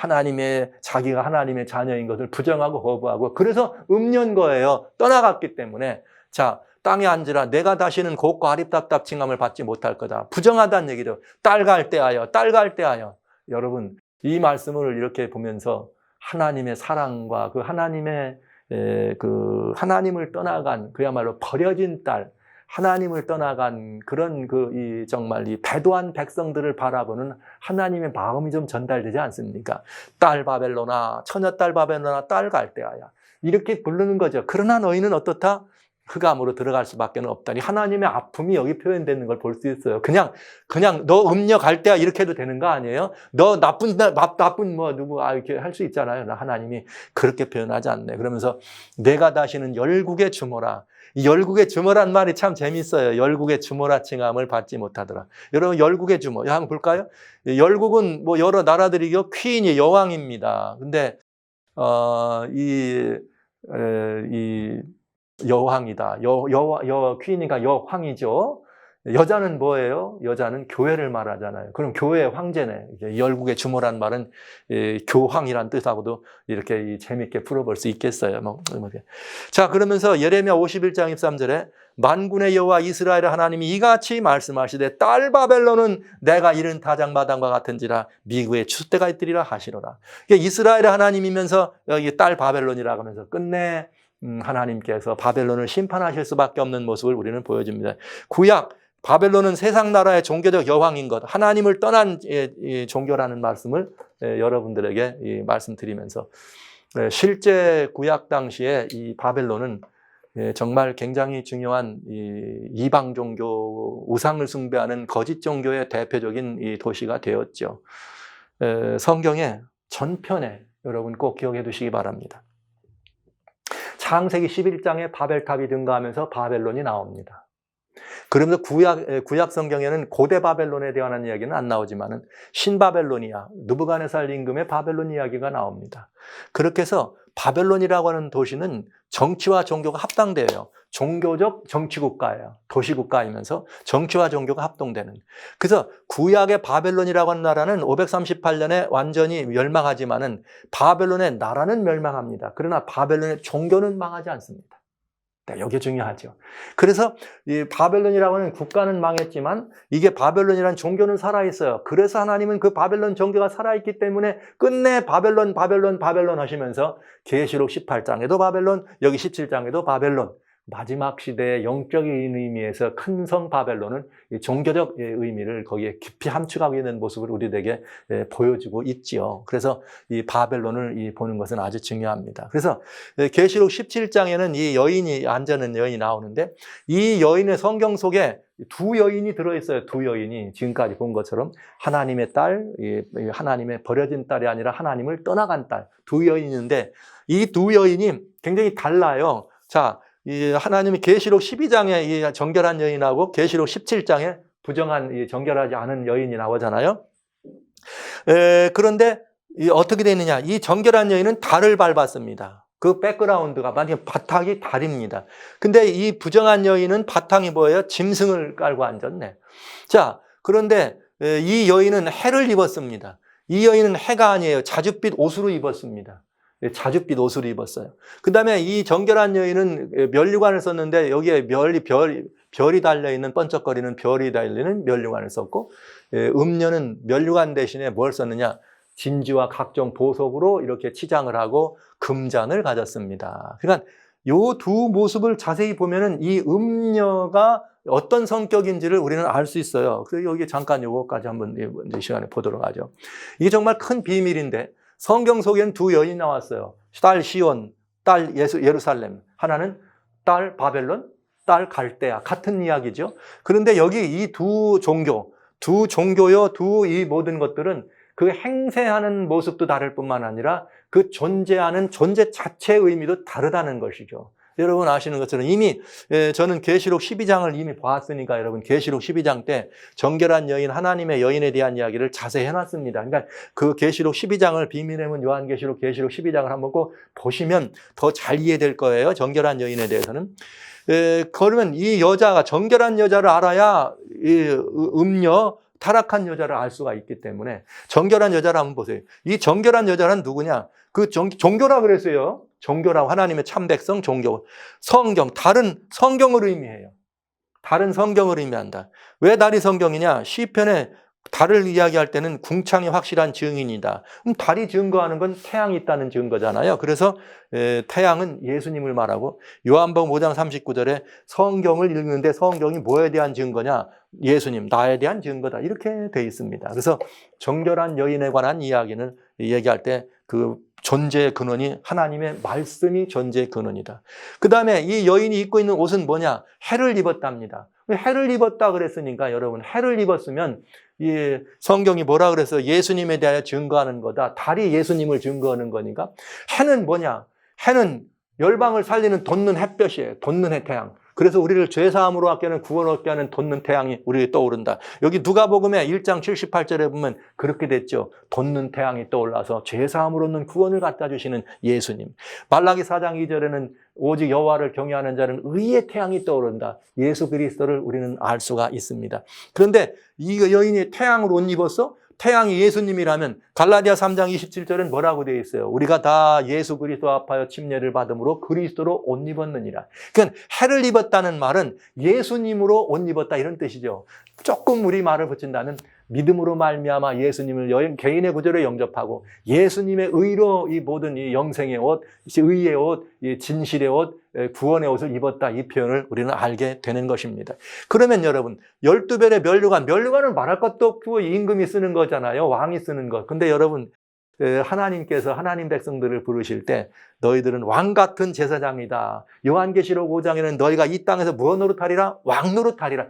자기가 하나님의 자녀인 것을 부정하고 거부하고, 그래서 음녀인 거예요. 떠나갔기 때문에. 자, 땅에 앉으라 내가 다시는 곱고 아립답답 칭함을 받지 못할 거다. 부정하다는 얘기죠. 딸 갈대하여, 딸 갈대하여. 여러분, 이 말씀을 이렇게 보면서 하나님의 사랑과 그 하나님의 하나님을 떠나간 그야말로 버려진 딸, 하나님을 떠나간 그런 정말 이 배도한 백성들을 바라보는 하나님의 마음이 좀 전달되지 않습니까? 딸 바벨론아, 처녀딸 바벨론아, 딸 갈대아야. 이렇게 부르는 거죠. 그러나 너희는 어떻다? 흑암으로 들어갈 수밖에 없다니. 하나님의 아픔이 여기 표현되는 걸 볼 수 있어요. 그냥 너 음녀 갈대아 이렇게 해도 되는 거 아니에요? 너 나쁜 누구 이렇게 할 수 있잖아요. 하나님이 그렇게 표현하지 않네. 그러면서 내가 다시는 열국의 주모라. 이 열국의 주모란 말이 참 재밌어요. 열국의 주모라 칭함을 받지 못하더라. 여러분, 열국의 주모 한번 볼까요? 열국은 뭐 여러 나라들이요 퀸이 여왕입니다. 근데 이 여왕이다. 퀸이니까 여황이죠. 여자는 뭐예요? 여자는 교회를 말하잖아요. 그럼 교회의 황제네. 열국의 주모란 말은 교황이란 뜻하고도 이렇게 재밌게 풀어볼 수 있겠어요. 자, 그러면서 예레미야 51장 23절에 만군의 여호와 이스라엘의 하나님이 이같이 말씀하시되 딸 바벨론은 내가 이른 다장마당과 같은지라 미구의 추수때가 있으리라 하시노라. 이스라엘의 하나님이면서 여기 딸 바벨론이라고 하면서 끝내 하나님께서 바벨론을 심판하실 수밖에 없는 모습을 우리는 보여줍니다. 구약 바벨론은 세상 나라의 종교적 여왕인 것, 하나님을 떠난 종교라는 말씀을 여러분들에게 말씀드리면서 실제 구약 당시에 이 바벨론은 정말 굉장히 중요한 이방 종교, 우상을 숭배하는 거짓 종교의 대표적인 이 도시가 되었죠. 성경에 전편에 여러분 꼭 기억해 두시기 바랍니다. 창세기 11장에 바벨탑이 등장하면서 바벨론이 나옵니다. 그러면서 구약 성경에는 고대 바벨론에 대한 이야기는 안 나오지만은 신바벨로니아, 느부갓네살 임금의 바벨론 이야기가 나옵니다. 그렇게 해서 바벨론이라고 하는 도시는 정치와 종교가 합당돼요. 종교적 정치국가예요. 도시국가이면서 정치와 종교가 합동되는. 그래서 구약의 바벨론이라고 하는 나라는 538년에 완전히 멸망하지만은 바벨론의 나라는 멸망합니다. 그러나 바벨론의 종교는 망하지 않습니다. 네, 이게 중요하죠. 그래서 이 바벨론이라고 하는 국가는 망했지만 이게 바벨론이라는 종교는 살아있어요. 그래서 하나님은 그 바벨론 종교가 살아있기 때문에 끝내 바벨론 하시면서 계시록 18장에도 바벨론, 여기 17장에도 바벨론, 마지막 시대의 영적인 의미에서 큰 성 바벨론은 종교적 의미를 거기에 깊이 함축하고 있는 모습을 우리에게 보여주고 있지요. 그래서 이 바벨론을 보는 것은 아주 중요합니다. 그래서 계시록 17장에는 이 여인이 앉아있는 여인이 나오는데 이 여인의 성경 속에 두 여인이 들어있어요. 두 여인이 지금까지 본 것처럼 하나님의 딸, 하나님의 버려진 딸이 아니라 하나님을 떠나간 딸, 두 여인인데 이 두 여인이 굉장히 달라요. 자, 이 하나님이 계시록 12장에 이 정결한 여인하고 계시록 17장에 부정한 이 정결하지 않은 여인이 나오잖아요. 그런데 어떻게 되느냐? 이 정결한 여인은 달을 밟았습니다. 그 백그라운드가 만약에 바탕이 달입니다. 근데 이 부정한 여인은 바탕이 뭐예요? 짐승을 깔고 앉았네. 자, 그런데 이 여인은 해를 입었습니다. 이 여인은 해가 아니에요. 자줏빛 옷으로 입었습니다. 자줏빛 옷을 입었어요. 그 다음에 이 정결한 여인은 면류관을 썼는데 여기에 별이 달려있는 번쩍거리는 별이 달리는 면류관을 썼고 음녀는 면류관 대신에 뭘 썼느냐? 진주와 각종 보석으로 이렇게 치장을 하고 금잔을 가졌습니다. 그러니까 이 두 모습을 자세히 보면은 이 음녀가 어떤 성격인지를 우리는 알 수 있어요. 그래서 여기 잠깐 요거까지 한번 이 시간에 보도록 하죠. 이게 정말 큰 비밀인데 성경 속에는 두 여인이 나왔어요. 딸 시온, 딸 예루살렘. 하나는 딸 바벨론, 딸 갈대아. 같은 이야기죠. 그런데 여기 이 두 종교요, 이 모든 것들은 그 행세하는 모습도 다를 뿐만 아니라 그 존재하는 존재 자체의 의미도 다르다는 것이죠. 여러분 아시는 것처럼 이미 저는 계시록 12장을 이미 봤으니까 여러분 계시록 12장 때 정결한 여인, 하나님의 여인에 대한 이야기를 자세히 해놨습니다. 그러니까 그 계시록 12장을 비밀의 문 요한계시록 계시록 12장을 한번 꼭 보시면 더 잘 이해될 거예요. 정결한 여인에 대해서는. 그러면 이 여자가 정결한 여자를 알아야 이 음녀 타락한 여자를 알 수가 있기 때문에 정결한 여자를 한번 보세요. 이 정결한 여자는 누구냐? 그 종교라 그랬어요. 종교라고 하나님의 참백성 종교. 성경, 다른 성경을 의미해요. 다른 성경을 의미한다. 왜 달이 성경이냐? 시편에 달을 이야기할 때는 궁창이 확실한 증인이다. 그럼 달이 증거하는 건 태양이 있다는 증거잖아요. 그래서 태양은 예수님을 말하고 요한복음 5장 39절에 성경을 읽는데 성경이 뭐에 대한 증거냐? 예수님, 나에 대한 증거다. 이렇게 돼 있습니다. 그래서 정결한 여인에 관한 이야기를 얘기할 때 그 존재의 근원이 하나님의 말씀이 존재의 근원이다. 그 다음에 이 여인이 입고 있는 옷은 뭐냐? 해를 입었답니다. 해를 입었다 그랬으니까 여러분 해를 입었으면 이 성경이 뭐라 그래서 예수님에 대하여 증거하는 거다. 달이 예수님을 증거하는 거니까 해는 뭐냐? 해는 열방을 살리는 돋는 햇볕이에요. 돋는 태양. 그래서 우리를 죄사함으로 얻게 하는 구원 얻게 하는 돋는 태양이 우리에게 떠오른다. 여기 누가복음에 1장 78절에 보면 그렇게 됐죠. 돋는 태양이 떠올라서 죄사함으로 얻는 구원을 갖다 주시는 예수님. 말라기 4장 2절에는 오직 여호와를 경외하는 자는 의의 태양이 떠오른다. 예수 그리스도를 우리는 알 수가 있습니다. 그런데 이 여인이 태양을 옷 입었어? 태양이 예수님이라면 갈라디아 3장 27절은 뭐라고 되어 있어요? 우리가 다 예수 그리스도 앞하여 침례를 받음으로 그리스도로 옷 입었느니라. 그러니까 해를 입었다는 말은 예수님으로 옷 입었다 이런 뜻이죠. 조금 우리 말을 붙인다면 믿음으로 말미암아 예수님을 개인의 구절에 영접하고 예수님의 의로 이 모든 이 영생의 옷, 의의 옷, 이 진실의 옷, 구원의 옷을 입었다 이 표현을 우리는 알게 되는 것입니다. 그러면 여러분 12별의 면류관을 말할 것도 없고 임금이 쓰는 거잖아요. 왕이 쓰는 것. 근데 여러분 하나님께서 하나님 백성들을 부르실 때 너희들은 왕 같은 제사장이다. 요한계시록 5장에는 너희가 이 땅에서 무엇 노릇하리라? 왕 노릇하리라.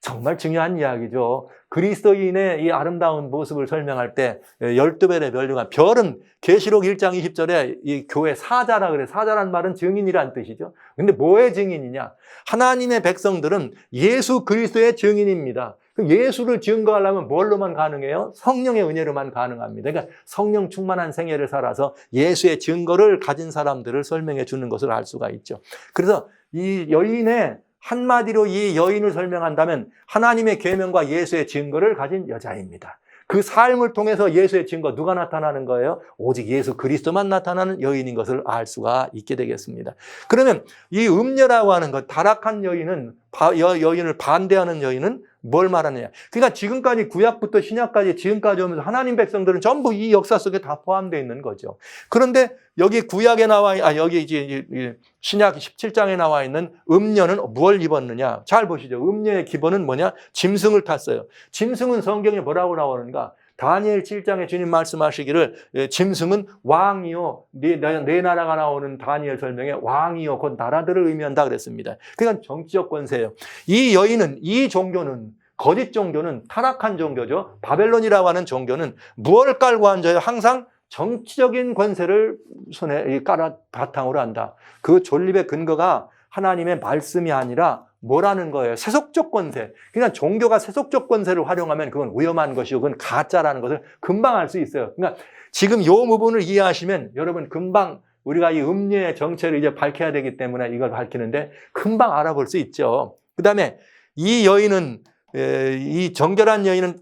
정말 중요한 이야기죠. 그리스도인의 이 아름다운 모습을 설명할 때 12별의 멸류관, 별은 계시록 1장 20절에 이 교회 사자라 그래. 사자란 말은 증인이란 뜻이죠. 근데 뭐의 증인이냐? 하나님의 백성들은 예수 그리스도의 증인입니다. 예수를 증거하려면 뭘로만 가능해요? 성령의 은혜로만 가능합니다. 그러니까 성령 충만한 생애를 살아서 예수의 증거를 가진 사람들을 설명해 주는 것을 알 수가 있죠. 그래서 이 여인의 한마디로 이 여인을 설명한다면 하나님의 계명과 예수의 증거를 가진 여자입니다. 그 삶을 통해서 예수의 증거, 누가 나타나는 거예요? 오직 예수 그리스도만 나타나는 여인인 것을 알 수가 있게 되겠습니다. 그러면 이 음녀라고 하는 것, 타락한 여인은, 여인을 반대하는 여인은 뭘 말하느냐? 그러니까 지금까지 구약부터 신약까지 지금까지 오면서 하나님 백성들은 전부 이 역사 속에 다 포함되어 있는 거죠. 그런데 여기 구약에 여기 이제 신약 17장에 나와 있는 음녀는 뭘 입었느냐? 잘 보시죠. 음녀의 기본은 뭐냐? 짐승을 탔어요. 짐승은 성경에 뭐라고 나오는가? 다니엘 7장에 주님 말씀하시기를 짐승은 왕이요, 네 나라가 나오는 다니엘 설명에 왕이요 곧 나라들을 의미한다 그랬습니다. 그러니까 정치적 권세예요. 이 여인은, 이 종교는, 거짓 종교는 타락한 종교죠. 바벨론이라고 하는 종교는 무엇을 깔고 앉아요? 항상 정치적인 권세를 손에 깔아 바탕으로 한다. 그 존립의 근거가 하나님의 말씀이 아니라 뭐라는 거예요? 세속적 권세. 그러니까 종교가 세속적 권세를 활용하면 그건 위험한 것이고 그건 가짜라는 것을 금방 알 수 있어요. 그러니까 지금 이 부분을 이해하시면 여러분 금방 우리가 이 음녀의 정체를 이제 밝혀야 되기 때문에 이걸 밝히는데 금방 알아볼 수 있죠. 그 다음에 이 여인은 이 정결한 여인은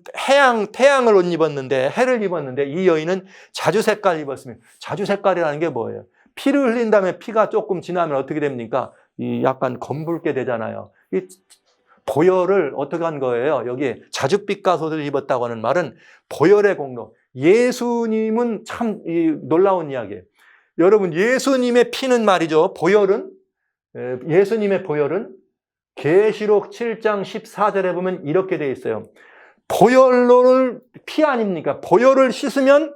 태양을 옷 입었는데 해를 입었는데 이 여인은 자주 색깔 입었습니다. 자주 색깔이라는 게 뭐예요? 피를 흘린 다음에 피가 조금 지나면 어떻게 됩니까? 이 약간 검붉게 되잖아요. 이 보혈을 어떻게 한 거예요? 여기 자줏빛 갓옷을 입었다고 하는 말은 보혈의 공로. 예수님은 참 놀라운 이야기예요. 여러분 예수님의 피는 말이죠. 예수님의 보혈은 계시록 7장 14절에 보면 이렇게 되어 있어요. 보혈로를 피 아닙니까? 보혈을 씻으면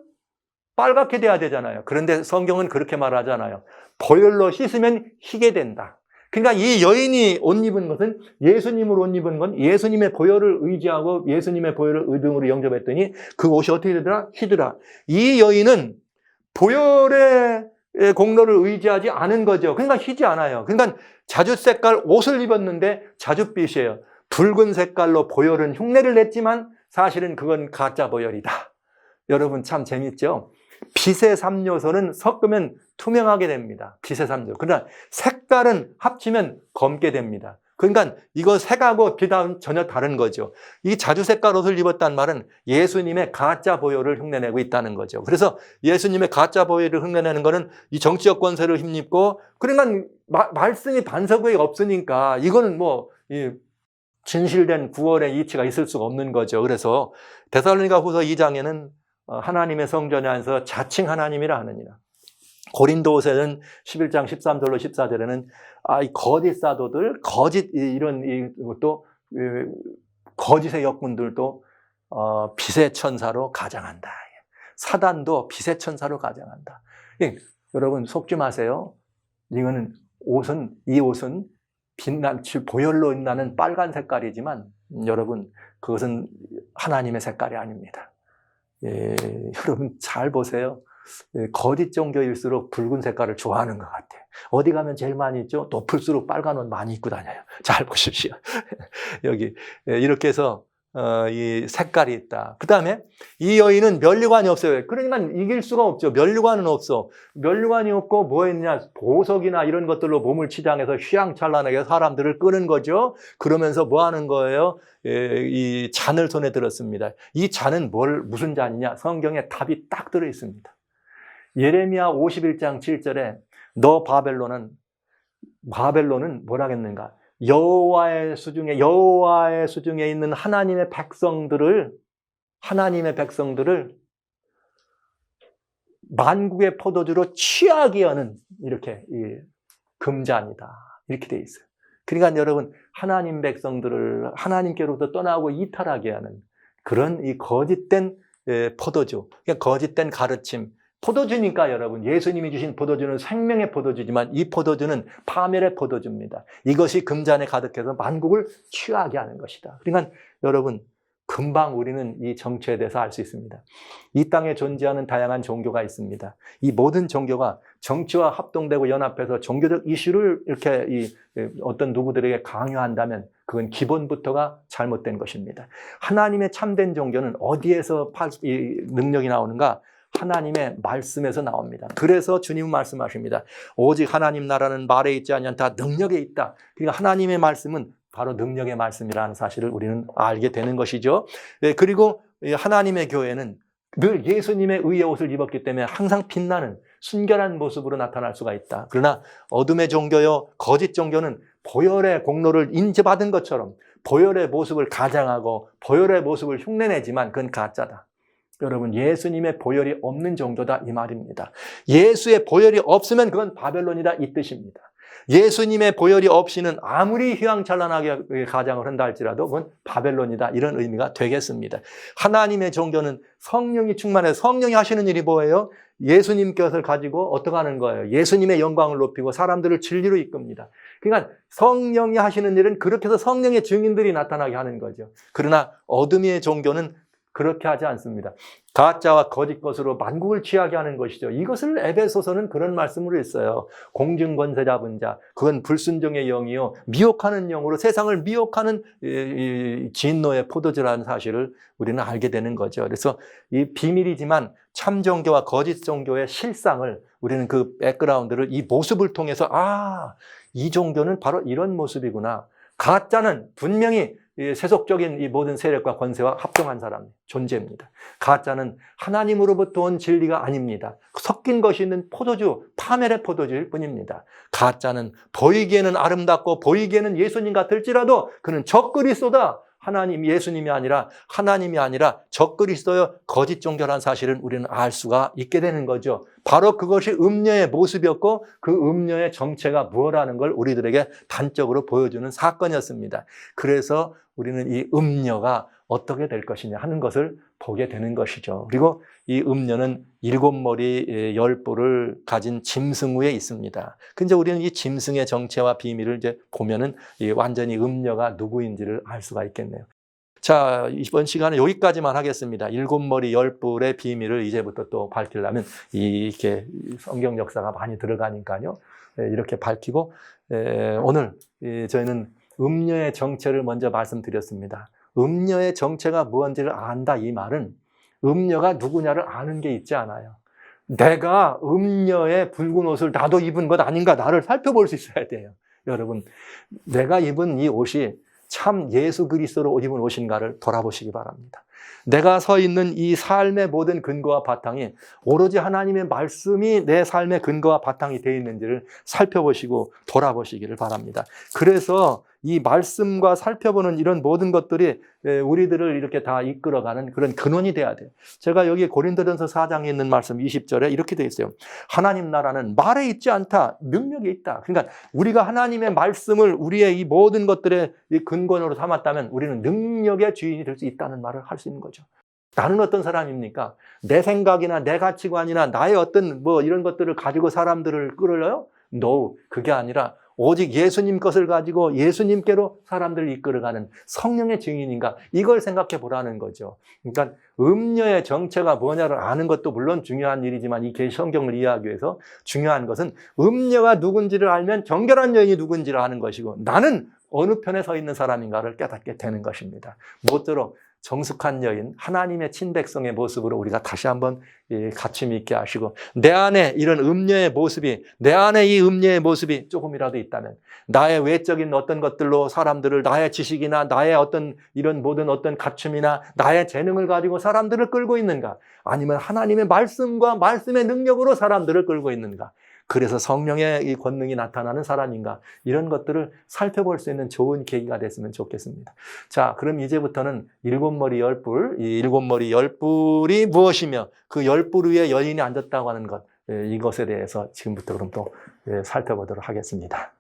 빨갛게 돼야 되잖아요. 그런데 성경은 그렇게 말하잖아요. 보혈로 씻으면 희게 된다. 그러니까 이 여인이 옷 입은 것은 예수님을 옷 입은 건 예수님의 보혈을 의지하고 예수님의 보혈을 의등으로 영접했더니 그 옷이 어떻게 되더라? 희더라. 이 여인은 보혈의 공로를 의지하지 않은 거죠. 그러니까 희지 않아요. 그러니까 자주 색깔 옷을 입었는데 자줏빛이에요. 붉은 색깔로 보혈은 흉내를 냈지만 사실은 그건 가짜 보혈이다. 여러분 참 재밌죠? 빛의 3요소는 섞으면 투명하게 됩니다. 빛의 3요소. 그러나 색깔은 합치면 검게 됩니다. 그러니까 이거 색하고 빛하고는 전혀 다른 거죠. 이 자주 색깔 옷을 입었다는 말은 예수님의 가짜 보혈을 흉내내고 있다는 거죠. 그래서 예수님의 가짜 보혈을 흉내내는 거는 이 정치적 권세를 힘입고 그러니까 말씀이 반석에 없으니까 이거는 진실된 구원의 이치가 있을 수가 없는 거죠. 그래서 데살로니가 후서 2장에는 하나님의 성전에 앉아서 자칭 하나님이라 하느니라. 고린도후서는 11장 13절로 14절에는 이 거짓 사도들, 이런 것도 거짓의 역군들도 빛의 천사로 가장한다. 사단도 빛의 천사로 가장한다. 여러분 속지 마세요. 이 옷은 보혈로 나는 빨간 색깔이지만 여러분 그것은 하나님의 색깔이 아닙니다. 여러분 잘 보세요. 거짓 종교일수록 붉은 색깔을 좋아하는 것 같아요. 어디 가면 제일 많이 있죠? 높을수록 빨간 옷 많이 입고 다녀요. 잘 보십시오. 여기 이렇게 해서 이 색깔이 있다. 그 다음에 이 여인은 면류관이 없어요. 그러니까 이길 수가 없죠. 면류관은 없어. 면류관이 없고 뭐 했냐? 보석이나 이런 것들로 몸을 치장해서 휘황찬란하게 사람들을 끄는 거죠. 그러면서 뭐 하는 거예요? 이 잔을 손에 들었습니다. 이 잔은 무슨 잔이냐? 성경에 답이 딱 들어 있습니다. 예레미야 51장 7절에 너 바벨론은 뭐라겠는가? 여호와의 수중에 있는 하나님의 백성들을 만국의 포도주로 취하게 하는 이렇게 금잔이다. 이렇게 돼 있어요. 그러니까 여러분 하나님 백성들을 하나님께로부터 떠나고 이탈하게 하는 그런 이 거짓된 포도주, 그러니까 거짓된 가르침, 포도주니까 여러분, 예수님이 주신 포도주는 생명의 포도주지만 이 포도주는 파멸의 포도주입니다. 이것이 금잔에 가득해서 만국을 취하게 하는 것이다. 그러니까 여러분, 금방 우리는 이 정체에 대해서 알 수 있습니다. 이 땅에 존재하는 다양한 종교가 있습니다. 이 모든 종교가 정치와 합동되고 연합해서 종교적 이슈를 이렇게 어떤 누구들에게 강요한다면 그건 기본부터가 잘못된 것입니다. 하나님의 참된 종교는 어디에서 능력이 나오는가? 하나님의 말씀에서 나옵니다. 그래서 주님은 말씀하십니다. 오직 하나님 나라는 말에 있지 않다, 능력에 있다. 그러니까 하나님의 말씀은 바로 능력의 말씀이라는 사실을 우리는 알게 되는 것이죠. 그리고 하나님의 교회는 늘 예수님의 의의 옷을 입었기 때문에 항상 빛나는 순결한 모습으로 나타날 수가 있다. 그러나 어둠의 종교요, 거짓 종교는 보혈의 공로를 인정받은 것처럼 보혈의 모습을 가장하고 보혈의 모습을 흉내내지만 그건 가짜다. 여러분, 예수님의 보혈이 없는 종교다 이 말입니다. 예수의 보혈이 없으면 그건 바벨론이다 이 뜻입니다. 예수님의 보혈이 없이는 아무리 휘황찬란하게 가장을 한다 할지라도 그건 바벨론이다 이런 의미가 되겠습니다. 하나님의 종교는 성령이 충만해서 성령이 하시는 일이 뭐예요? 예수님 것을 가지고 어떻게 하는 거예요? 예수님의 영광을 높이고 사람들을 진리로 이끕니다. 그러니까 성령이 하시는 일은 그렇게 해서 성령의 증인들이 나타나게 하는 거죠. 그러나 어둠의 종교는 그렇게 하지 않습니다. 가짜와 거짓 것으로 만국을 취하게 하는 것이죠. 이것을 에베소서는 그런 말씀으로 했어요. 공중권세 잡은 자, 그건 불순종의 영이요 미혹하는 영으로 세상을 미혹하는 진노의 포도주라는 사실을 우리는 알게 되는 거죠. 그래서 이 비밀이지만 참 종교와 거짓 종교의 실상을 우리는 그 백그라운드를 이 모습을 통해서 이 종교는 바로 이런 모습이구나. 가짜는 분명히 세속적인 이 모든 세력과 권세와 합동한 사람, 존재입니다. 가짜는 하나님으로부터 온 진리가 아닙니다. 섞인 것이 있는 포도주, 파멸의 포도주일 뿐입니다. 가짜는 보이기에는 아름답고 보이기에는 예수님 같을지라도 그는 적그리스도다. 하나님, 예수님이 아니라 하나님이 아니라 적그리스도여 거짓 종교라는 사실을 우리는 알 수가 있게 되는 거죠. 바로 그것이 음녀의 모습이었고 그 음녀의 정체가 무엇라는 걸 우리들에게 단적으로 보여주는 사건이었습니다. 그래서 우리는 이 음녀가 어떻게 될 것이냐 하는 것을 보게 되는 것이죠. 그리고 이 음녀는 7머리 10뿔을 가진 짐승 위에 있습니다. 근데 우리는 이 짐승의 정체와 비밀을 이제 보면은 완전히 음녀가 누구인지를 알 수가 있겠네요. 자, 이번 시간은 여기까지만 하겠습니다. 7머리 10뿔의 비밀을 이제부터 또 밝히려면 이렇게 성경 역사가 많이 들어가니까요. 이렇게 밝히고 오늘 저희는 음녀의 정체를 먼저 말씀드렸습니다. 음녀의 정체가 무엇인지를 안다 이 말은 음녀가 누구냐를 아는 게 있지 않아요. 내가 음녀의 붉은 옷을 나도 입은 것 아닌가 나를 살펴볼 수 있어야 돼요. 여러분, 내가 입은 이 옷이 참 예수 그리스도로 입은 옷인가를 돌아보시기 바랍니다. 내가 서 있는 이 삶의 모든 근거와 바탕이 오로지 하나님의 말씀이 내 삶의 근거와 바탕이 되어 있는지를 살펴보시고 돌아보시기를 바랍니다. 그래서 이 말씀과 살펴보는 이런 모든 것들이 우리들을 이렇게 다 이끌어가는 그런 근원이 돼야 돼요. 제가 여기 고린도전서 4장에 있는 말씀 20절에 이렇게 되어 있어요. 하나님 나라는 말에 있지 않다, 능력에 있다. 그러니까 우리가 하나님의 말씀을 우리의 이 모든 것들의 근원으로 삼았다면 우리는 능력의 주인이 될 수 있다는 말을 할 수 있는 거죠. 나는 어떤 사람입니까? 내 생각이나 내 가치관이나 나의 어떤 이런 것들을 가지고 사람들을 끌어요? No, 그게 아니라 오직 예수님 것을 가지고 예수님께로 사람들을 이끌어가는 성령의 증인인가 이걸 생각해 보라는 거죠. 그러니까 음녀의 정체가 뭐냐를 아는 것도 물론 중요한 일이지만 이 성경을 이해하기 위해서 중요한 것은 음녀가 누군지를 알면 정결한 여인이 누군지를 아는 것이고 나는 어느 편에 서 있는 사람인가를 깨닫게 되는 것입니다. 모쪼록 정숙한 여인, 하나님의 친백성의 모습으로 우리가 다시 한번 갖춤 있게 하시고 내 안에 이런 음녀의 모습이, 내 안에 이 음녀의 모습이 조금이라도 있다면 나의 외적인 어떤 것들로 사람들을 나의 지식이나 나의 어떤 이런 모든 어떤 갖춤이나 나의 재능을 가지고 사람들을 끌고 있는가 아니면 하나님의 말씀과 말씀의 능력으로 사람들을 끌고 있는가 그래서 성령의 이 권능이 나타나는 사람인가 이런 것들을 살펴볼 수 있는 좋은 계기가 됐으면 좋겠습니다. 자, 그럼 이제부터는 7머리 10뿔, 이 7머리 10뿔이 무엇이며 그 10뿔 위에 여인이 앉았다고 하는 것 이것에 대해서 지금부터 그럼 또 살펴보도록 하겠습니다.